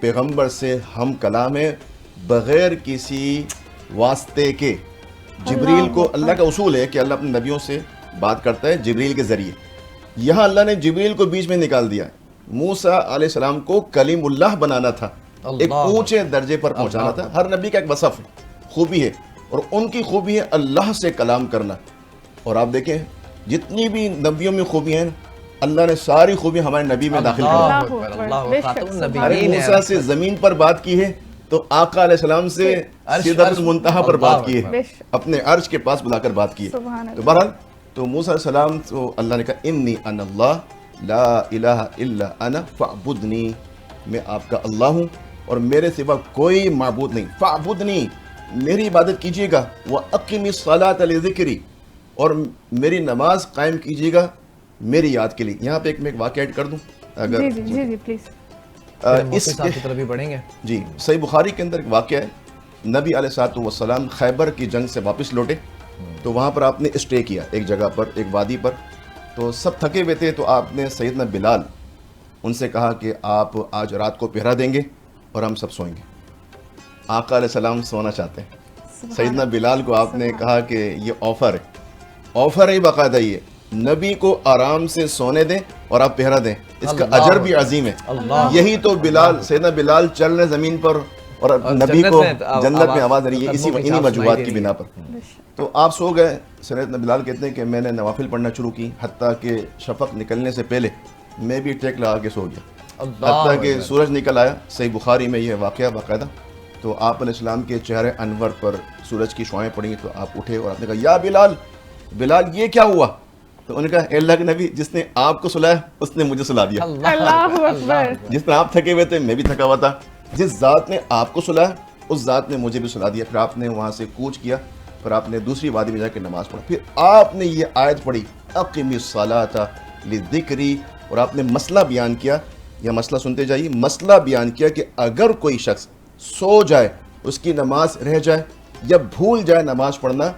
پیغمبر سے ہم کلام ہے بغیر کسی واسطے کے. جبریل کو, اللہ کا اصول ہے کہ اللہ اپنے نبیوں سے بات کرتا ہے جبریل کے ذریعے. یہاں اللہ نے جبریل کو بیچ میں نکال دیا. موسیٰ علیہ السلام کو کلیم اللہ بنانا تھا, ایک اونچے درجے پر پہنچانا تھا. ہر نبی کا ایک وصف ہے, خوبی ہے, اور ان کی خوبی ہے اللہ سے کلام کرنا. اور آپ دیکھیں جتنی بھی نبیوں میں خوبی ہیں, اللہ نے ساری خوبی ہمارے نبی میں داخل کر دی. موسیٰ سے زمین پر بات کی ہے تو آقا علیہ السلام سے سدرۃ المنتہا پر بات کی ہے, اپنے عرش کے پاس بلا کر بات کی ہے. تو بہرحال تو موسیٰ علیہ السلام تو اللہ نے کہا انی انا اللہ لا الہ الا انا فاعبدنی, میں آپ کا اللہ ہوں اور میرے سوا کوئی معبود نہیں. فاعبدنی, میری عبادت کیجیے گا. وَأَقِمِ الصَّلَاةَ لِذِكْرِي, اور میری نماز قائم کیجیے گا میری یاد کے لیے. یہاں پہ ایک واقعہ ایڈ کر دوں اگر جی پلیز. اس کی طرف بھی پڑھیں گے. جی صحیح بخاری کے اندر ایک واقعہ ہے. نبی علیہ الصلوۃ والسلام خیبر کی جنگ سے واپس لوٹے, تو وہاں پر آپ نے اسٹے کیا ایک جگہ پر, ایک وادی پر. تو سب تھکے ہوئے تھے, تو آپ نے سیدنا بلال ان سے کہا کہ آپ آج رات کو پہرا دیں گے اور ہم سب سوئیں گے. آقا علیہ السلام سونا چاہتے ہیں. سیدنا بلال کو آپ نے کہا کہ یہ آفر ہے, آفر ہے باقاعدہ, یہ نبی کو آرام سے سونے دیں اور آپ پہرا دیں, اس کا اجر بھی عظیم ہے. یہی تو بلال, سیدنا بلال چل رہے زمین پر اور نبی کو جنت میں آواز آ رہی ہے انہی وجوہات کی بنا پر. تو آپ سو گئے. سیدنا بلال کہتے ہیں کہ میں نے نوافل پڑھنا شروع کی, حتیٰ کہ شفق نکلنے سے پہلے میں بھی ٹیک لگا کے سو گیا, حتیٰ کہ سورج نکل آیا. صحیح بخاری میں یہ واقعہ باقاعدہ. تو آپ علیہ السلام کے چہرے انور پر سورج کی شعائیں پڑیں, تو آپ اٹھے اور آپ نے کہا یا بلال, بلال یہ کیا ہوا؟ تو انہوں نے کہا اے اللہ کے نبی, جس نے آپ کو سلایا اس نے مجھے سلا دیا. اللہ اکبر. جس طرح آپ تھکے ہوئے تھے میں بھی تھکا ہوا تھا, جس ذات نے آپ کو سلایا اس ذات نے مجھے بھی سلا دیا. پھر آپ نے وہاں سے کوچ کیا, پھر آپ نے دوسری وادی میں جا کے نماز پڑھا. پھر آپ نے یہ آیت پڑھی اقم الصلاۃ لذکری, اور آپ نے مسئلہ بیان کیا. یہ مسئلہ سنتے جائیے. مسئلہ بیان کیا کہ اگر کوئی شخص سو جائے, اس کی نماز رہ جائے یا بھول جائے نماز پڑھنا,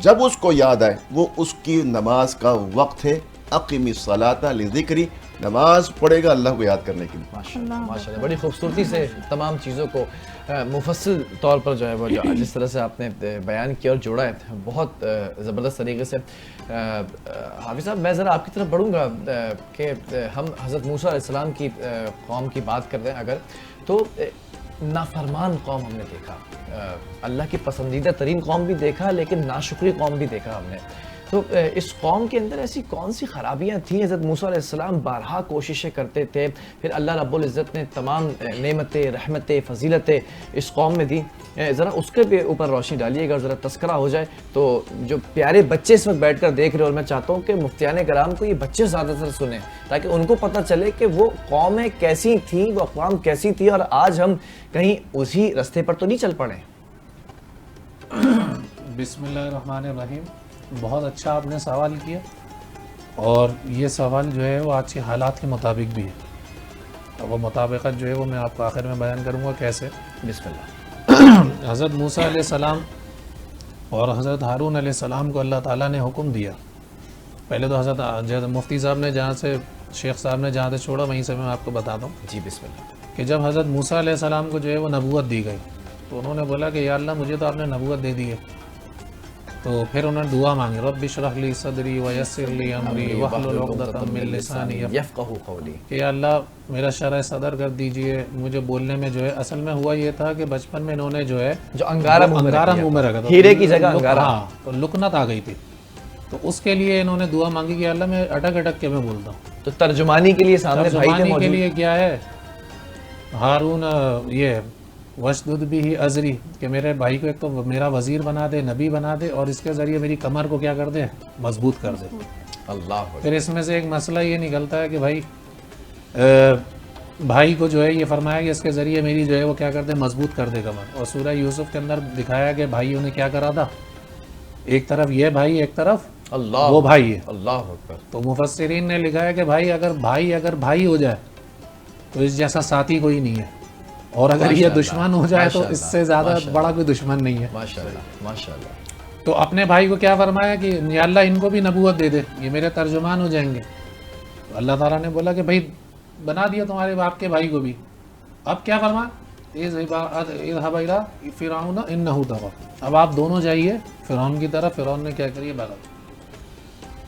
جب اس کو یاد آئے وہ اس کی نماز کا وقت ہے. اقم الصلاۃ لذکری, نماز پڑھے گا اللہ کو یاد کرنے کے لیے. ماشاءاللہ بڑی خوبصورتی سے تمام چیزوں کو مفصل طور پر جو ہے وہ جس طرح سے آپ نے بیان کیا اور جوڑا ہے بہت زبردست طریقے سے. حافظ صاحب میں ذرا آپ کی طرف بڑھوں گا کہ ہم حضرت موسیٰ علیہ السلام کی قوم کی بات کر رہے ہیں اگر تو نافرمان قوم ہم نے دیکھا, اللہ کی پسندیدہ ترین قوم بھی دیکھا لیکن ناشکری قوم بھی دیکھا ہم نے. تو اس قوم کے اندر ایسی کون سی خرابیاں تھیں؟ حضرت موسیٰ علیہ السلام بارہا کوششیں کرتے تھے, پھر اللہ رب العزت نے تمام نعمتیں, رحمتیں, فضیلتیں اس قوم میں دیں. ذرا اس کے بھی اوپر روشنی ڈالیے گا, ذرا تذکرہ ہو جائے تو جو پیارے بچے اس وقت بیٹھ کر دیکھ رہے, اور میں چاہتا ہوں کہ مفتیان کرام کو یہ بچے زیادہ تر سنیں تاکہ ان کو پتہ چلے کہ وہ قومیں کیسی تھیں, وہ اقوام کیسی تھی, اور آج ہم کہیں اسی راستے پر تو نہیں چل پڑے. بسم اللہ الرحمن الرحیم. بہت اچھا آپ نے سوال کیا, اور یہ سوال جو ہے وہ آج کے حالات کے مطابق بھی ہے. اور وہ مطابقت جو ہے وہ میں آپ کو آخر میں بیان کروں گا کیسے. بسم اللہ. حضرت موسیٰ علیہ السلام اور حضرت ہارون علیہ السلام کو اللہ تعالیٰ نے حکم دیا. پہلے تو حضرت مفتی صاحب نے جہاں سے, شیخ صاحب نے جہاں سے چھوڑا وہیں سے میں آپ کو بتاتا ہوں. جی بسم اللہ. کہ جب حضرت موسیٰ علیہ السلام کو جو ہے وہ نبوت دی گئی تو انہوں نے بولا کہ یا اللہ مجھے تو آپ نے نبوت دے دی ہے. تو پھر انہوں نے دعا مانگی, رب اشرح لی صدری ویسر لی امری واحلل عقدۃ من لسانی یفقہوا قولی. کہ یا اللہ میرا شرح صدر کر دیجئے, مجھے بولنے میں جو ہے, اصل میں ہوا یہ تھا کہ بچپن میں انہوں نے جو ہے جو انگارہ منہ میں رکھا تھا, ہیرے کی جگہ انگارہ, ہاں تو لکنت آ گئی تھی. تو اس کے لیے انہوں نے دعا مانگی کہ اللہ میں اٹک اٹک کے میں بولتا ہوں. تو ترجمانی کے لیے سامنے بھائی تھے ترجمانی کے موجود. لیے کیا ہے ہارون, یہ وشدد بھی ازری, کہ میرے بھائی کو ایک تو میرا وزیر بنا دے, نبی بنا دے, اور اس کے ذریعے میری کمر کو کیا کر دے, مضبوط کر دے. اللہ. پھر اس میں سے ایک مسئلہ یہ نکلتا ہے کہ بھائی کو جو ہے یہ فرمایا کہ اس کے ذریعے میری جو ہے وہ کیا کر دے, مضبوط کر دے کمر. اور سورہ یوسف کے اندر دکھایا کہ بھائیوں نے کیا کرا تھا, ایک طرف یہ بھائی, ایک طرف اللہ وہ بھائی ہے. اللہ اکبر. تو مفسرین نے لکھا ہے کہ بھائی اگر بھائی ہو جائے تو اس جیسا ساتھی کوئی نہیں ہے, اور اگر یہ دشمن ہو جائے تو اس سے زیادہ بڑا کوئی دشمن نہیں ہے. ماشاءاللہ ماشاءاللہ. تو اپنے بھائی کو کیا فرمایا کہ یا اللہ ان کو بھی نبوت دے دے, یہ میرے ترجمان ہو جائیں گے. تو اللہ تعالیٰ نے بولا کہ بھائی بنا دیا تمہارے باپ کے بھائی کو بھی. اب کیا فرمایا, اذهب الى فرعون انه طغى, اب آپ دونوں جائیے فرعون کی طرف. فرعون نے کیا کریے, بغل.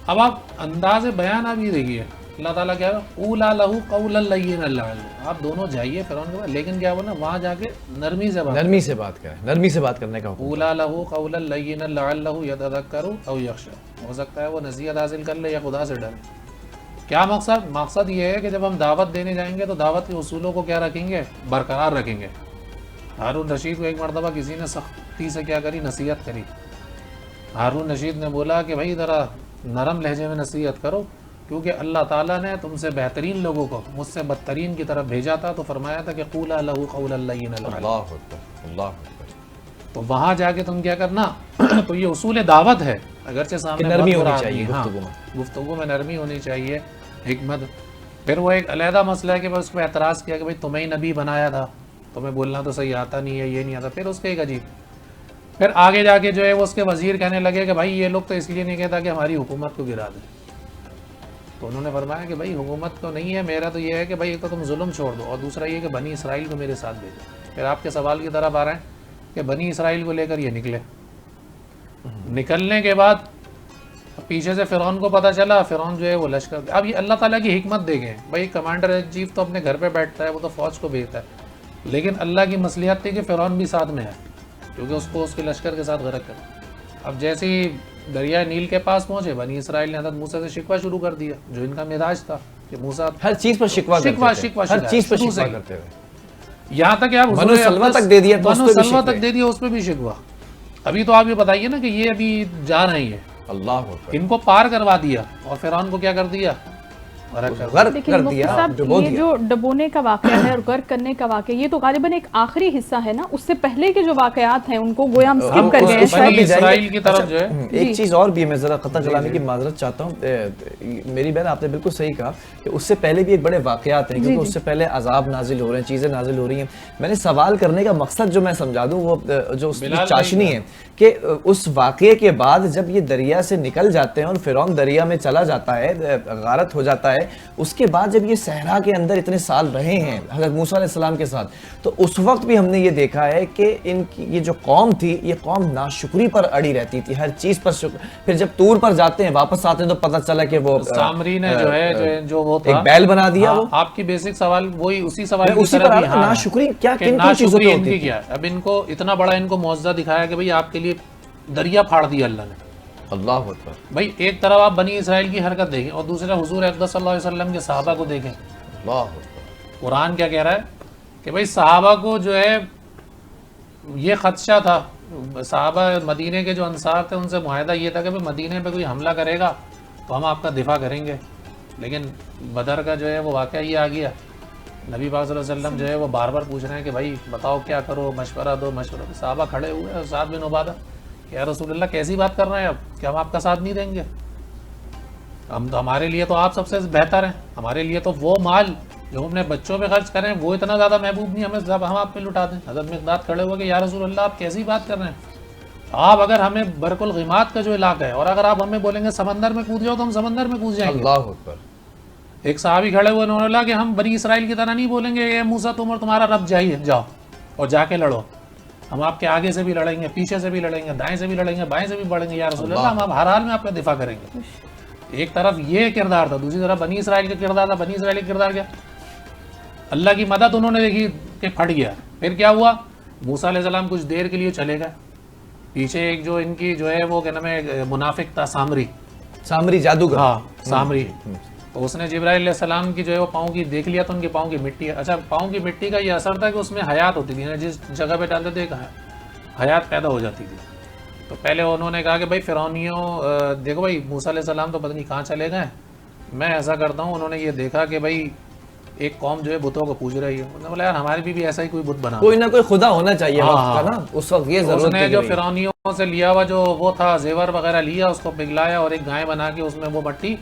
اب آپ انداز بیان آپ یہ دیکھیے, اللہ تعالیٰ کیا اولا لہو قولا لینا لعلہ, آپ دونوں جائیے فرعون کے پاس, لیکن کیا بولا وہاں جا کے نرمی سے بات کریں, نرمی سے بات کرنے کا حکم. اولا لہو قولا لینا لعلہ یتذکر او یخشی, ہو سکتا ہے وہ نصیحت حاصل کر لے یا خدا سے ڈرے. کیا مقصد یہ ہے کہ جب ہم دعوت دینے جائیں گے تو دعوت کے اصولوں کو کیا رکھیں گے, برقرار رکھیں گے. ہارون رشید کو ایک مرتبہ کسی نے سختی سے کیا کری, نصیحت کری. ہارون رشید نے بولا کہ بھائی ذرا نرم لہجے میں نصیحت کرو, کیونکہ اللہ تعالیٰ نے تم سے بہترین لوگوں کو مجھ سے بدترین کی طرف بھیجا تھا. تو فرمایا تھا کہ قولا لہو قولا لینا لعلہ. اللہ اکبر. اللہ اکبر. تو وہاں جا کے تم کیا کرنا, تو یہ اصول دعوت ہے, اگرچہ سامنے نرمی بہت ہونی برا چاہیے آدمی, ہاں گفتگو میں. گفتگو میں نرمی ہونی چاہیے, حکمت. پھر وہ ایک علیحدہ مسئلہ ہے کہ اس پہ اعتراض کیا کہ بھائی تمہیں ہی نبی بنایا تھا, تمہیں بولنا تو صحیح آتا نہیں ہے, یہ نہیں آتا. پھر اس کے ایک عجیب, پھر آگے جا کے جو ہے وہ اس کے وزیر کہنے لگے کہ بھائی یہ لوگ تو اس لیے نہیں کہتا کہ ہماری حکومت کو گرا دیں. تو انہوں نے فرمایا کہ بھائی حکومت تو نہیں ہے, میرا تو یہ ہے کہ بھائی ایک تو تم ظلم چھوڑ دو, اور دوسرا یہ کہ بنی اسرائیل کو میرے ساتھ بھیجو. پھر آپ کے سوال کی طرف آ رہے ہیں کہ بنی اسرائیل کو لے کر یہ نکلے. نکلنے کے بعد پیچھے سے فرعون کو پتہ چلا, فرعون جو ہے وہ لشکر. اب یہ اللہ تعالیٰ کی حکمت دیکھیں, بھائی کمانڈر ان چیف تو اپنے گھر پہ بیٹھتا ہے, وہ تو فوج کو بھیجتا ہے, لیکن اللہ کی مصلحت تھی کہ فرعون بھی ساتھ میں ہے, کیونکہ اس کو اس کے لشکر کے ساتھ غرق کر. اب جیسے ہی دریائے نیل کے پاس پہنچے, بنی اسرائیل نے حضرت موسیٰ سے شکوہ شروع کر دیا, جو ان کا مزاج تھا کہ موسیٰ ہر چیز پر شکوہ کرتے تھے. یہاں تک آپ بنو سلمہ تک دے دیا, بنو سلمہ تک دے دیا, اس پہ بھی شکوہ. ابھی تو آپ یہ بتائیے نا کہ یہ ابھی جا رہے ہیں, اللہ ان کو پار کروا دیا, اور فرعون کو کیا کر دیا, غرق کر دیا. یہ جو ڈبونے کا واقعہ ہے اور غرق کرنے کا واقعہ, یہ تو غالباً ایک آخری حصہ ہے نا, اس سے پہلے کے جو واقعات ہیں ان کو گویا ہم سکپ کر گئے ہیں. بنی اسرائیل کی طرف جو ہے ایک چیز اور بھی ہے, میں ذرا قطع کلامی کی معذرت چاہتا ہوں. میری بہن آپ نے بالکل صحیح کہا کہ اس سے پہلے بھی ایک بڑے واقعات ہیں, کیونکہ اس سے پہلے عذاب نازل ہو رہے ہیں, چیزیں نازل ہو رہی ہیں. میں نے سوال کرنے کا مقصد جو میں سمجھا دوں وہ جو اس کی چاشنی ہے کہ اس واقعے کے بعد جب یہ دریا سے نکل جاتے ہیں اور فرعون دریا میں چلا جاتا ہے, غارت ہو جاتا ہے, ہے, اس کے بعد جب یہ صحرا کے اندر اتنے سال رہے ہیں حضرت موسیٰ علیہ السلام کے ساتھ, تو اس وقت بھی ہم نے یہ دیکھا ہے کہ ان کی یہ جو قوم تھی, یہ قوم ناشکری پر اڑی رہتی تھی, ہر چیز پر پھر جب طور پر جاتے ہیں واپس آتے ہیں تو پتہ چلا کہ وہ سامری نے جو ہے جو وہ تھا ایک بیل بنا دیا. وہ آپ کی بیسک سوال وہی اسی سوال کی اسی طرح پر بھی, ہاں, ناشکری کیا کہ کن کن چیزوں پہ ناشکری ان ہوتی کی تھی. کیا ہے. اب ان کو اتنا بڑا ان کو معجزہ دکھایا کہ بھئی آپ کے لیے دریا پھاڑ دیا اللہ نے. اللہ اکبر. بھئی ایک طرف آپ بنی اسرائیل کی حرکت دیکھیں اور دوسرا حضور اقدس صلی اللہ علیہ وسلم کے صحابہ کو دیکھیں. اللہ اکبر. قرآن کیا کہہ رہا ہے کہ بھئی صحابہ کو جو ہے یہ خدشہ تھا, صحابہ مدینے کے جو انصار تھے ان سے معاہدہ یہ تھا کہ بھئی مدینے پہ کوئی حملہ کرے گا تو ہم آپ کا دفاع کریں گے, لیکن بدر کا جو ہے وہ واقعہ یہ آ گیا. نبی پاک صلی اللہ علیہ وسلم جو ہے وہ بار بار پوچھ رہے ہیں کہ بھائی بتاؤ کیا کرو, مشورہ دو مشورہ دو. صحابہ کھڑے ہوئے ہیں, سعد بن عبادہ کہ یا رسول اللہ کیسی بات کر رہے ہیں اب, کہ ہم آپ کا ساتھ نہیں دیں گے, ہم تو ہمارے لیے تو آپ سب سے بہتر ہیں, ہمارے لیے تو وہ مال جو ہم اپنے بچوں پہ خرچ کریں وہ اتنا زیادہ محبوب نہیں, ہم آپ پہ لٹا دیں. حضرت مقداد کھڑے ہوئے کہ یا رسول اللہ آپ کیسی بات کر رہے ہیں, آپ اگر ہمیں برق الغمات کا جو علاقہ ہے اور اگر آپ ہمیں بولیں گے سمندر میں کود جاؤ تو ہم سمندر میں کود جائیں گے. اللہ اکبر. ایک صحابی کھڑے ہوئے, انہوں نے کہا کہ ہم بنی اسرائیل کی طرح نہیں بولیں گے اے موسیٰ تم اور تمہارا رب جائیے جاؤ اور جا کے لڑو, ہم آپ کے آگے سے بھی لڑیں گے, پیچھے سے بھی لڑیں گے, دائیں سے بھی لڑیں گے, بائیں سے بھی بڑھیں گے, یا رسول اللہ ہم ہر حال میں آپ کا دفاع کریں گے. ایک طرف یہ کردار تھا, دوسری طرف بنی اسرائیل کا کردار تھا. بنی اسرائیل کا کردار کیا, اللہ کی مدد انہوں نے دیکھی کہ پھٹ گیا. پھر کیا ہوا, موسیٰ علیہ السلام کچھ دیر کے لیے چلے گئے, پیچھے ایک جو ان کی جو ہے وہ کیا نام ہے منافق تھا, سامری جادوگر. ہاں سامری, تو اس نے جبرائیل علیہ السلام کی جو ہے وہ پاؤں کی دیکھ لیا تو ان کے پاؤں کی مٹی ہے. اچھا پاؤں کی مٹی کا یہ اثر تھا کہ اس میں حیات ہوتی تھی, جس جگہ پہ ڈالتے تھے حیات پیدا ہو جاتی تھی. تو پہلے انہوں نے کہا کہ بھائی فرعونیوں دیکھو بھائی موسیٰ علیہ السلام تو پتہ نہیں کہاں چلے گئے, میں ایسا کرتا ہوں. انہوں نے یہ دیکھا کہ بھائی ایک قوم جو ہے بتوں کو پوج رہی ہے, انہوں نے بولا یار ہمارے بھی ایسا ہی کوئی بت بنا, کوئی نہ کوئی خدا ہونا چاہیے وقت کا نا, اس وقت یہ ضرورت اس نے جو فرعونیوں سے لیا ہوا جو وہ تھا زیور وغیرہ لیا, اس کو پگھلایا اور ایک گائے بنا کے اس میں وہ مٹی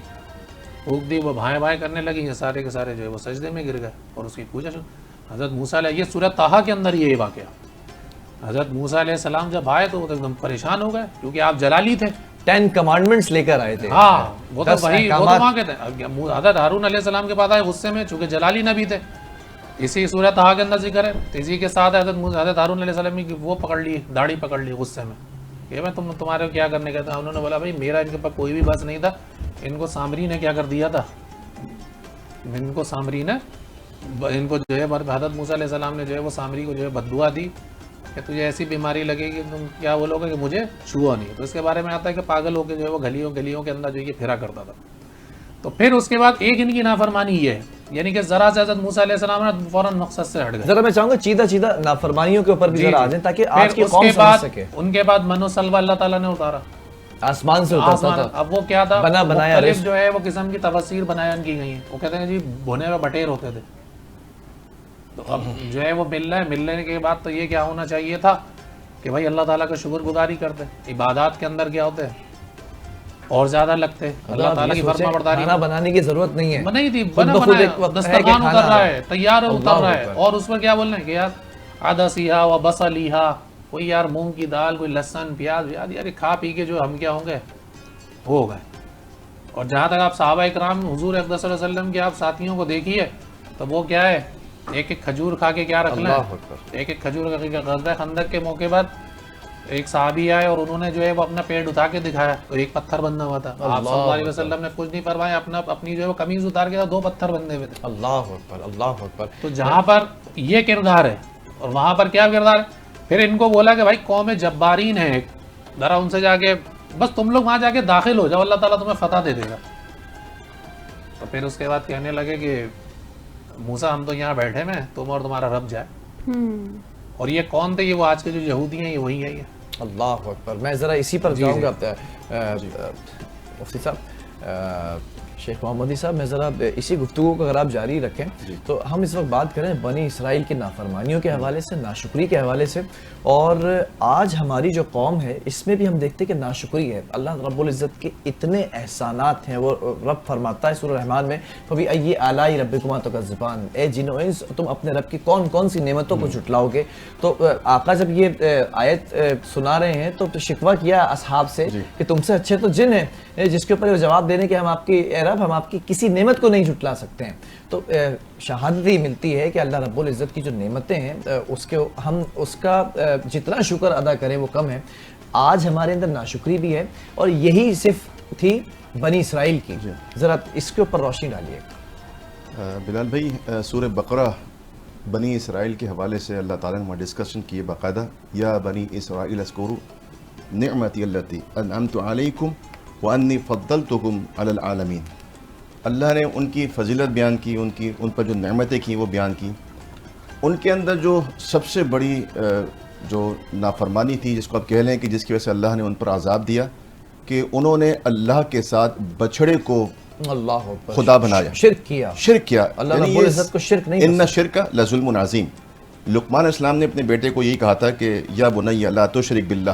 پھونک دی, وہ بھائیں بھائیں کرنے لگی, یہ سارے کے سارے جو ہے وہ سجدے میں گر گئے اور اس کی پوجا شروع. حضرت موسیٰ علیہ, یہ سورۃ طٰہٰ کے اندر یہ واقعہ, حضرت موسیٰ علیہ السلام جب آئے تو وہ ایک دم پریشان ہو گئے کیونکہ آپ جلالی تھے, 10 کمانڈمنٹس لے کر آئے تھے. ہاں وہ تو وہی وہ تو وہاں کے تھے. حضرت ہارون علیہ السلام کے پاس آئے غصے میں, چونکہ جلالی نبی تھے, اسی سورۃ طٰہٰ کے اندر ذکر ہے. اسی کے ساتھ حضرت ہارون علیہ السلام کی وہ پکڑ لی, داڑھی پکڑ لی غصے میں کہ میں تمہارے کیا کرنے کا تھا. انہوں نے بولا بھائی میرا ان کے پاس کوئی بھی بس نہیں تھا, ان کو سامری نے کیا کر دیا تھا, ان کو سامری نے ان کو جو ہے حضرت موسیٰ علیہ السلام نے جو ہے وہ سامری کو جو ہے بد دعا دی کہ تجھے ایسی بیماری لگے گی تم کیا بولو گے کہ مجھے چھوا نہیں. تو اس کے بارے میں آتا ہے کہ پاگل ہو کے جو ہے وہ گلیوں کے اندر جو یہ پھرا کرتا تھا. تو پھر اس کے بعد ایک ان کی نافرمانی یہ ہے, یعنی کہ ذرا سے حضرت موسیٰ علیہ السلام نے فوراً مقصد سے ہٹ گئے. ذرا میں چاہوں گا چیدہ نافرمانیوں کے اوپر بھی ذرا آ جائیں تاکہ آج کی قوم سمجھ سکے. ان کے بعد من و سلوہ اللہ تعالیٰ نے اتارا, آسمان سے اترتا تھا. اب وہ کیا تھا, بنا بنایا مختلف جو ہے وہ قسم کی تفسیر بنایا کی گئی ہیں. وہ کہتے ہیں جی بھونے میں بٹیر ہوتے تھے, تو اب جو ہے وہ ملنے کے بعد تو یہ کیا ہونا چاہیے تھا کہ بھائی اللہ تعالیٰ کا شکر گزاری کرتے, عبادات کے اندر کیا ہوتے اور زیادہ لگتے, اللہ تعالیٰ کی فرما برداری. کھانا بنانے کی ضرورت نہیں ہے, نہیں تھی, بنا بنایا دسترخوان اتر رہا ہے, تیار اتر رہا ہے, اور اس پر کیا بول رہے ہیں کہ یار عدسیہا و بصلیہا, کوئی یار مونگ کی دال, کوئی لہسن پیاز یار کھا پی کے جو ہم کیا ہوں گے ہو گئے. اور جہاں تک آپ صحابہ اکرام حضور اقدس صلی اللہ علیہ وسلم کے آپ ساتھیوں کو دیکھیے تو وہ کیا ہے, ایک ایک کھجور کھا کے کیا رکھ لیں, ایک ایک کھجور کھا کے. غزوہ خندق کے موقع پر ایک صحابی آئے اور انہوں نے جو ہے وہ اپنا پیٹ اٹھا کے دکھایا تو ایک پتھر بندھا ہوا تھا. آپ صلی اللہ علیہ وسلم نے کچھ نہیں فرمایا, اپنی جو ہے وہ قمیض اتار کے 2 پتھر بندھے ہوئے تھے. اللہ اکبر, اللہ اکبر. تو جہاں پر یہ کردار ہے اور وہاں پر کیا کردار ہے, پھر ان کو بولا کہ بھائی قوم جبارین ہے ایک, ذرا ان سے جا کے بس تم لوگ وہاں جا کے داخل ہو جاؤ, اللہ تعالیٰ تمہیں فتح دے دے گا. تو پھر اس کے بعد کہنے لگے کہ موسیٰ ہم تو یہاں بیٹھے میں, تم اور تمہارا رب جائے. اور یہ کون تھے, یہ وہ آج کے جو یہودی ہیں یہ وہی ہے. یہ اللہ اکبر. میں ذرا اسی پر جاؤں گا مفتی صاحب, شیخ محمدی صاحب, میں ذرا اسی گفتگو کو اگر آپ جاری رکھیں تو ہم اس وقت بات کریں بنی اسرائیل کی نافرمانیوں کے حوالے سے, ناشکری کے حوالے سے. اور آج ہماری جو قوم ہے اس میں بھی ہم دیکھتے ہیں کہ ناشکری ہے. اللہ رب العزت کے اتنے احسانات ہیں, وہ رب فرماتا ہے سورہ رحمان میں فَبِأَيِّ آلَاءِ رَبِّكُمَا تُكَذِّبَانِ, اے جن و انس تم اپنے رب کی کون کون سی نعمتوں کو جھٹلاؤ گے. تو آقا جب یہ آیت سنا رہے ہیں تو شکوہ کیا اصحاب سے کہ تم سے اچھے تو جن ہیں, جس کے اوپر یہ جواب دینے کہ ہم آپ کی طرف ہم آپ کی کسی نعمت کو نہیں جھٹلا سکتے ہیں. تو شہادت ہی ملتی ہے کہ اللہ رب العزت کی جو نعمتیں ہیں ہم اس کا جتنا شکر ادا کریں وہ کم ہے. آج ہمارے اندر ناشکری بھی ہے اور یہی صرف تھی بنی اسرائیل کی. ذرا اس کے اوپر روشنی ڈالیے. بلال بھائی سورہ بقرہ بنی اسرائیل کے حوالے سے اللہ تعالیٰ نے ڈسکشن کی باقاعدہ. یا بنی اسرائیل اذکروا نعمتی التی انعمت علیکم وانی فضلتکم علی العالمین. اللہ نے ان کی فضیلت بیان کی, ان پر جو نعمتیں کی وہ بیان کی. ان کے اندر جو سب سے بڑی جو نافرمانی تھی, جس کو آپ کہہ لیں کہ جس کی وجہ سے اللہ نے ان پر عذاب دیا, کہ انہوں نے اللہ کے ساتھ بچھڑے کو اللہ خدا بنایا, شرک کیا. اللہ رب العزت کو شرک نہیں ان شرک لظلم عظیم. لقمان السلام نے اپنے بیٹے کو یہی کہا تھا کہ یا بنی لا تشرک باللہ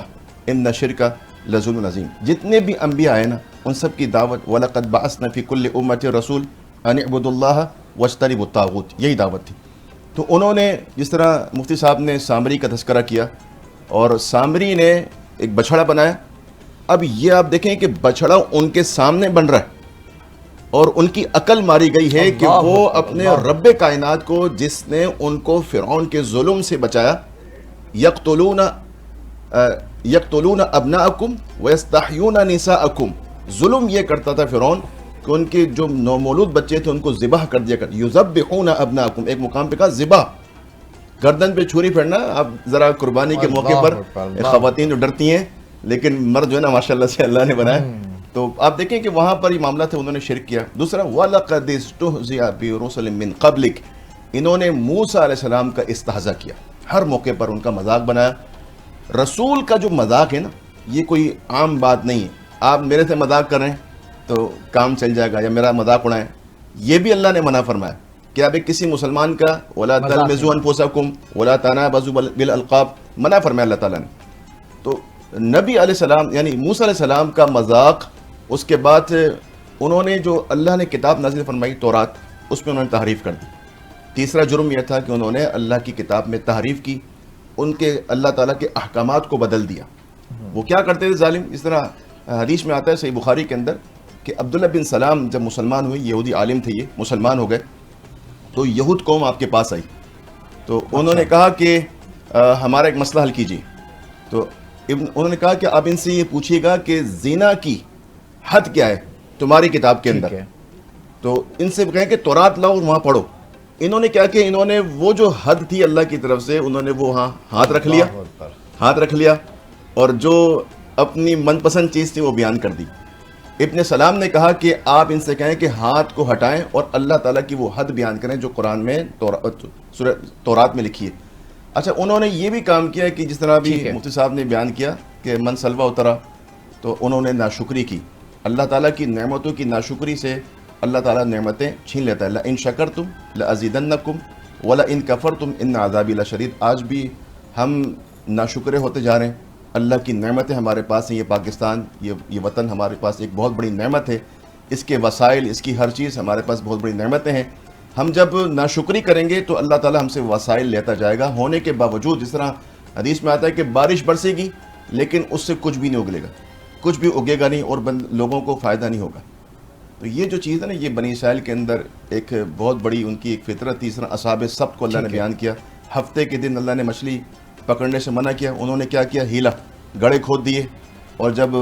ان شرک لظلم عظیم. جتنے بھی انبیاء آئے نا ان سب کی دعوت وَلَقَدْ بَعَثْنَا فِي كُلِّ أُمَّةٍ رَسُولٍ أَنِ اعْبُدُوا اللَّهَ وَاجْتَنِبُوا الطَّاغُوتَ, یہی دعوت تھی. تو انہوں نے جس طرح مفتی صاحب نے سامری کا تذکرہ کیا اور سامری نے ایک بچھڑا بنایا. اب یہ آپ دیکھیں کہ بچھڑا ان کے سامنے بن رہا ہے اور ان کی عقل ماری گئی ہے کہ وہ اپنے رب کائنات کو, جس نے ان کو فرعون کے ظلم سے بچایا, یقتلون ابناءکم ویستحیون نساءکم. ظلم یہ کرتا تھا فرعون کہ ان کے جو نومولود بچے تھے ان کو ذبح کر دیا کر. یذبحون ابناءکم, ایک مقام پہ کہا ذبح, گردن پہ چھری پھیرنا. اب ذرا قربانی کے موقع پر خواتین جو ڈرتی ہیں, لیکن مرد جو ہے نا ماشاءاللہ سے اللہ نے بنایا. تو آپ دیکھیں کہ وہاں پر یہ معاملہ تھا, انہوں نے شرک کیا. دوسرا وَلَقَدِ اسْتُهْزِئَ بِرُسُلٍ مِّن قَبْلِكَ, انہوں نے موسیٰ علیہ السلام کا استہزاء کیا, ہر موقع پر ان کا مذاق بنایا. رسول کا جو مذاق ہے نا یہ کوئی عام بات نہیں ہے. آپ میرے سے مذاق کر رہے ہیں تو کام چل جائے گا, یا میرا مذاق اڑائیں, یہ بھی اللہ نے منع فرمایا کہ اب کسی مسلمان کا وَلَا تَلْمِزُوا أَنفُسَكُمْ وَلَا تَنَابَزُوا بِالْأَلْقَابِ منع فرمایا اللہ تعالیٰ نے. تو نبی علیہ السلام یعنی موسیٰ علیہ السلام کا مذاق, اس کے بعد انہوں نے جو اللہ نے کتاب نازل فرمائی تورات, اس میں انہوں نے تحریف کر دی. تیسرا جرم یہ تھا کہ انہوں نے اللہ کی کتاب میں تحریف کی, ان کے اللہ تعالیٰ کے احکامات کو بدل دیا. وہ کیا کرتے تھے ظالم, اس طرح حدیث میں آتا ہے صحیح بخاری کے اندر کہ عبداللہ بن سلام جب مسلمان ہوئے, یہودی عالم تھے, یہ مسلمان ہو گئے, تو یہود قوم آپ کے پاس آئی. تو انہوں نے کہا کہ ہمارا ایک مسئلہ حل کیجیے. تو انہوں نے کہا کہ آپ ان سے یہ پوچھیے گا کہ زنا کی حد کیا ہے تمہاری کتاب کے اندر. تو ان سے کہیں کہ تورات لاؤ اور وہاں پڑھو. انہوں نے کیا کہ انہوں نے وہ جو حد تھی اللہ کی طرف سے, انہوں نے وہ ہاتھ رکھ لیا اور جو اپنی من پسند چیز تھی وہ بیان کر دی. ابن سلام نے کہا کہ آپ ان سے کہیں کہ ہاتھ کو ہٹائیں اور اللہ تعالیٰ کی وہ حد بیان کریں جو قرآن میں سورہ تورات میں لکھی ہے. اچھا, انہوں نے یہ بھی کام کیا کہ جس طرح بھی مفتی صاحب نے بیان کیا کہ من سلوہ اترا, تو انہوں نے ناشکری کی. اللہ تعالیٰ کی نعمتوں کی ناشکری سے اللہ تعالیٰ نعمتیں چھین لیتا ہے. لَإِن شَكَرْتُمْ لَأَزِيدَنَّكُمْ وَلَإِن كَفَرْتُمْ إِنَّ عَذَابِي لَشَدِيدٌ. آج بھی ہم ناشکرے ہوتے جا رہے ہیں. اللہ کی نعمتیں ہمارے پاس ہیں, یہ پاکستان, یہ وطن ہمارے پاس ایک بہت بڑی نعمت ہے. اس کے وسائل, اس کی ہر چیز ہمارے پاس بہت بڑی نعمتیں ہیں. ہم جب ناشکری کریں گے تو اللہ تعالیٰ ہم سے وسائل لیتا جائے گا. ہونے کے باوجود جس طرح حدیث میں آتا ہے کہ بارش برسے گی لیکن اس سے کچھ بھی نہیں اگلے گا, کچھ بھی اگے گا نہیں اور لوگوں کو فائدہ نہیں ہوگا. تو یہ جو چیز ہے نا, یہ بنی اسرائیل کے اندر ایک بہت بڑی ان کی ایک فطرت. تیسرا اصحاب سبت کو اللہ نے بیان کیا. ہفتے کے دن اللہ نے مچھلی پکڑنے سے منع کیا. انہوں نے کیا کیا, ہیلا, گڑھے کھود دیے, اور جب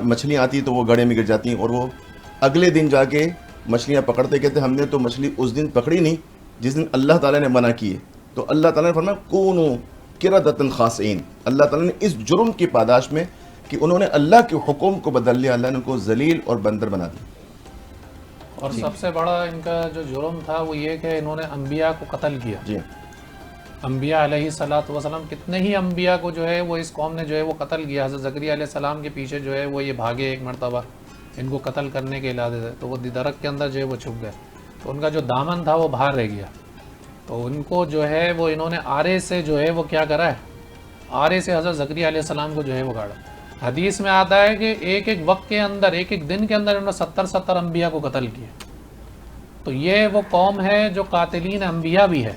مچھلیاں آتی تو وہ گڑھے میں گر جاتی ہیں, اور وہ اگلے دن جا کے مچھلیاں پکڑتے. کہتے ہم نے تو مچھلی اس دن پکڑی نہیں جس دن اللہ تعالیٰ نے منع کی ہے. تو اللہ تعالیٰ نے فرمایا کونوا قردۃ خاسئین. اللہ تعالیٰ نے اس جرم کی پاداش میں کہ انہوں نے اللہ کے حکم کو بدل لیا, اللہ نے ان کو ذلیل اور بندر بنا دیا. اور سب سے بڑا ان کا جو جرم تھا وہ یہ کہ انہوں نے انبیاء کو قتل کیا. جی, انبیاء علیہ السلام, کتنے ہی انبیاء کو جو ہے وہ اس قوم نے جو ہے وہ قتل کیا. حضرت زکریا علیہ السلام کے پیچھے جو ہے وہ یہ بھاگے ایک مرتبہ ان کو قتل کرنے کے ارادے سے, تو وہ درخت کے اندر جو ہے وہ چھپ گئے. تو ان کا جو دامن تھا وہ باہر رہ گیا. تو ان کو جو ہے وہ انہوں نے آرے سے جو ہے وہ کیا کرا ہے, آرے سے حضرت زکریا علیہ السلام کو جو ہے وہ گاڑا. حدیث میں آتا ہے کہ ایک ایک وقت کے اندر, ایک ایک دن کے اندر انہوں نے 70 انبیاء کو قتل کیا. تو یہ وہ قوم ہے جو قاتلین انبیاء بھی ہے,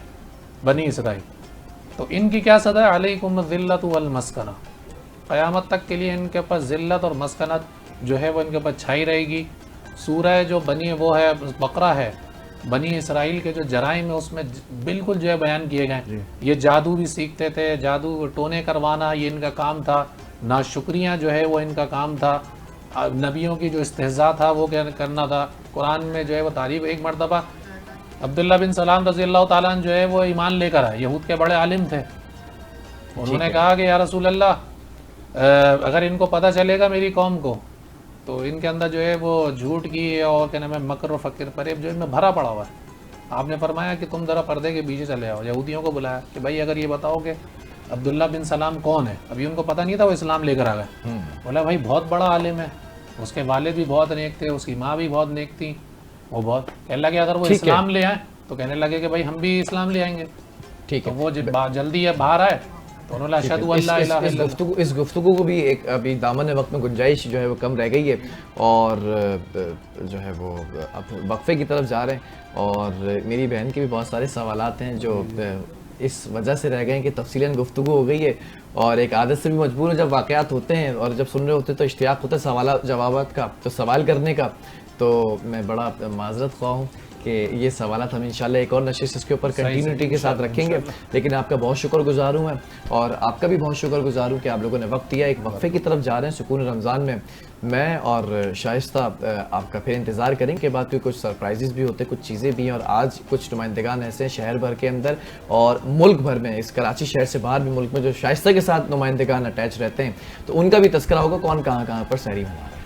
بنی اسرائیل. تو ان کی کیا سزا ہے, علیکم الذلۃ والمسکنہ. قیامت تک کے لیے ان کے پاس ذلت اور مسکنت جو ہے وہ ان کے پاس چھائی رہے گی. سورہ جو بنی وہ ہے بقرہ ہے، بنی اسرائیل کے جو جرائم ہیں اس میں بالکل جو ہے بیان کیے گئے. یہ جادو بھی سیکھتے تھے، جادو ٹونے کروانا یہ ان کا کام تھا، ناشکریاں جو ہے وہ ان کا کام تھا، نبیوں کی جو استہزاء تھا وہ کرنا تھا. قرآن میں جو ہے وہ تعریف. ایک مرتبہ عبداللہ بن سلام رضی اللہ تعالیٰ عنہ جو ہے وہ ایمان لے کر آئے، یہود کے بڑے عالم تھے. انہوں نے کہا کہ یا رسول اللہ اگر ان کو پتہ چلے گا میری قوم کو تو ان کے اندر جو ہے وہ جھوٹ کی اور کیا نام ہے مکر و فقر فریب جو ان میں بھرا پڑا ہوا ہے. آپ نے فرمایا کہ تم ذرا پردے کے پیچھے چلے آؤ. یہودیوں کو بلایا کہ بھائی اگر یہ بتاؤ کہ عبداللہ بن سلام کون ہے. ابھی ان کو پتہ نہیں تھا وہ اسلام لے کر آ گئے. بولا بھائی بہت بڑا عالم ہے، اس کے والد بھی بہت نیک تھے، اس کی ماں بھی بہت نیک تھی. وہ بہت کہنے لگے اگر وہ اسلام لے آئے تو کہنے لگے کہ بھائی ہم بھی اسلام لے آئیں گے. ٹھیک ہے، تو وہ جلدی ہے باہر آئے تو انہوں نے اشہد ان لا الہ الا اللہ. اس گفتگو کو بھی ایک ابھی دامن وقت میں گنجائش جو ہے وہ کم رہ گئی ہے اور جو ہے وہ اب وقفے کی طرف جا رہے ہیں. اور میری بہن کے بھی بہت سارے سوالات ہیں جو اس وجہ سے رہ گئے ہیں کہ تفصیلاً گفتگو ہو گئی ہے اور ایک عادت سے بھی مجبور ہے. جب واقعات ہوتے ہیں اور جب سن رہے ہوتے ہیں تو اشتیاق ہوتا ہے سوالات جوابات کا، تو سوال کرنے کا. تو میں بڑا معذرت خواہ ہوں کہ یہ سوالات ہم انشاءاللہ ایک اور نشست اس کے اوپر کنٹینیوٹی کے ساتھ رکھیں گے. لیکن آپ کا بہت شکر گزار ہوں میں، اور آپ کا بھی بہت شکر گزار ہوں کہ آپ لوگوں نے وقت دیا. ایک وقفے کی طرف جا رہے ہیں سکون رمضان میں. میں اور شائستہ آپ کا پھر انتظار کریں کہ بعد کچھ سرپرائزز بھی ہوتے، کچھ چیزیں بھی ہیں. اور آج کچھ نمائندگان ایسے ہیں شہر بھر کے اندر اور ملک بھر میں، اس کراچی شہر سے باہر بھی ملک میں جو شائستہ کے ساتھ نمائندگان اٹیچ رہتے ہیں، تو ان کا بھی تذکرہ ہوگا کون کہاں کہاں پر سحری منا رہے ہیں.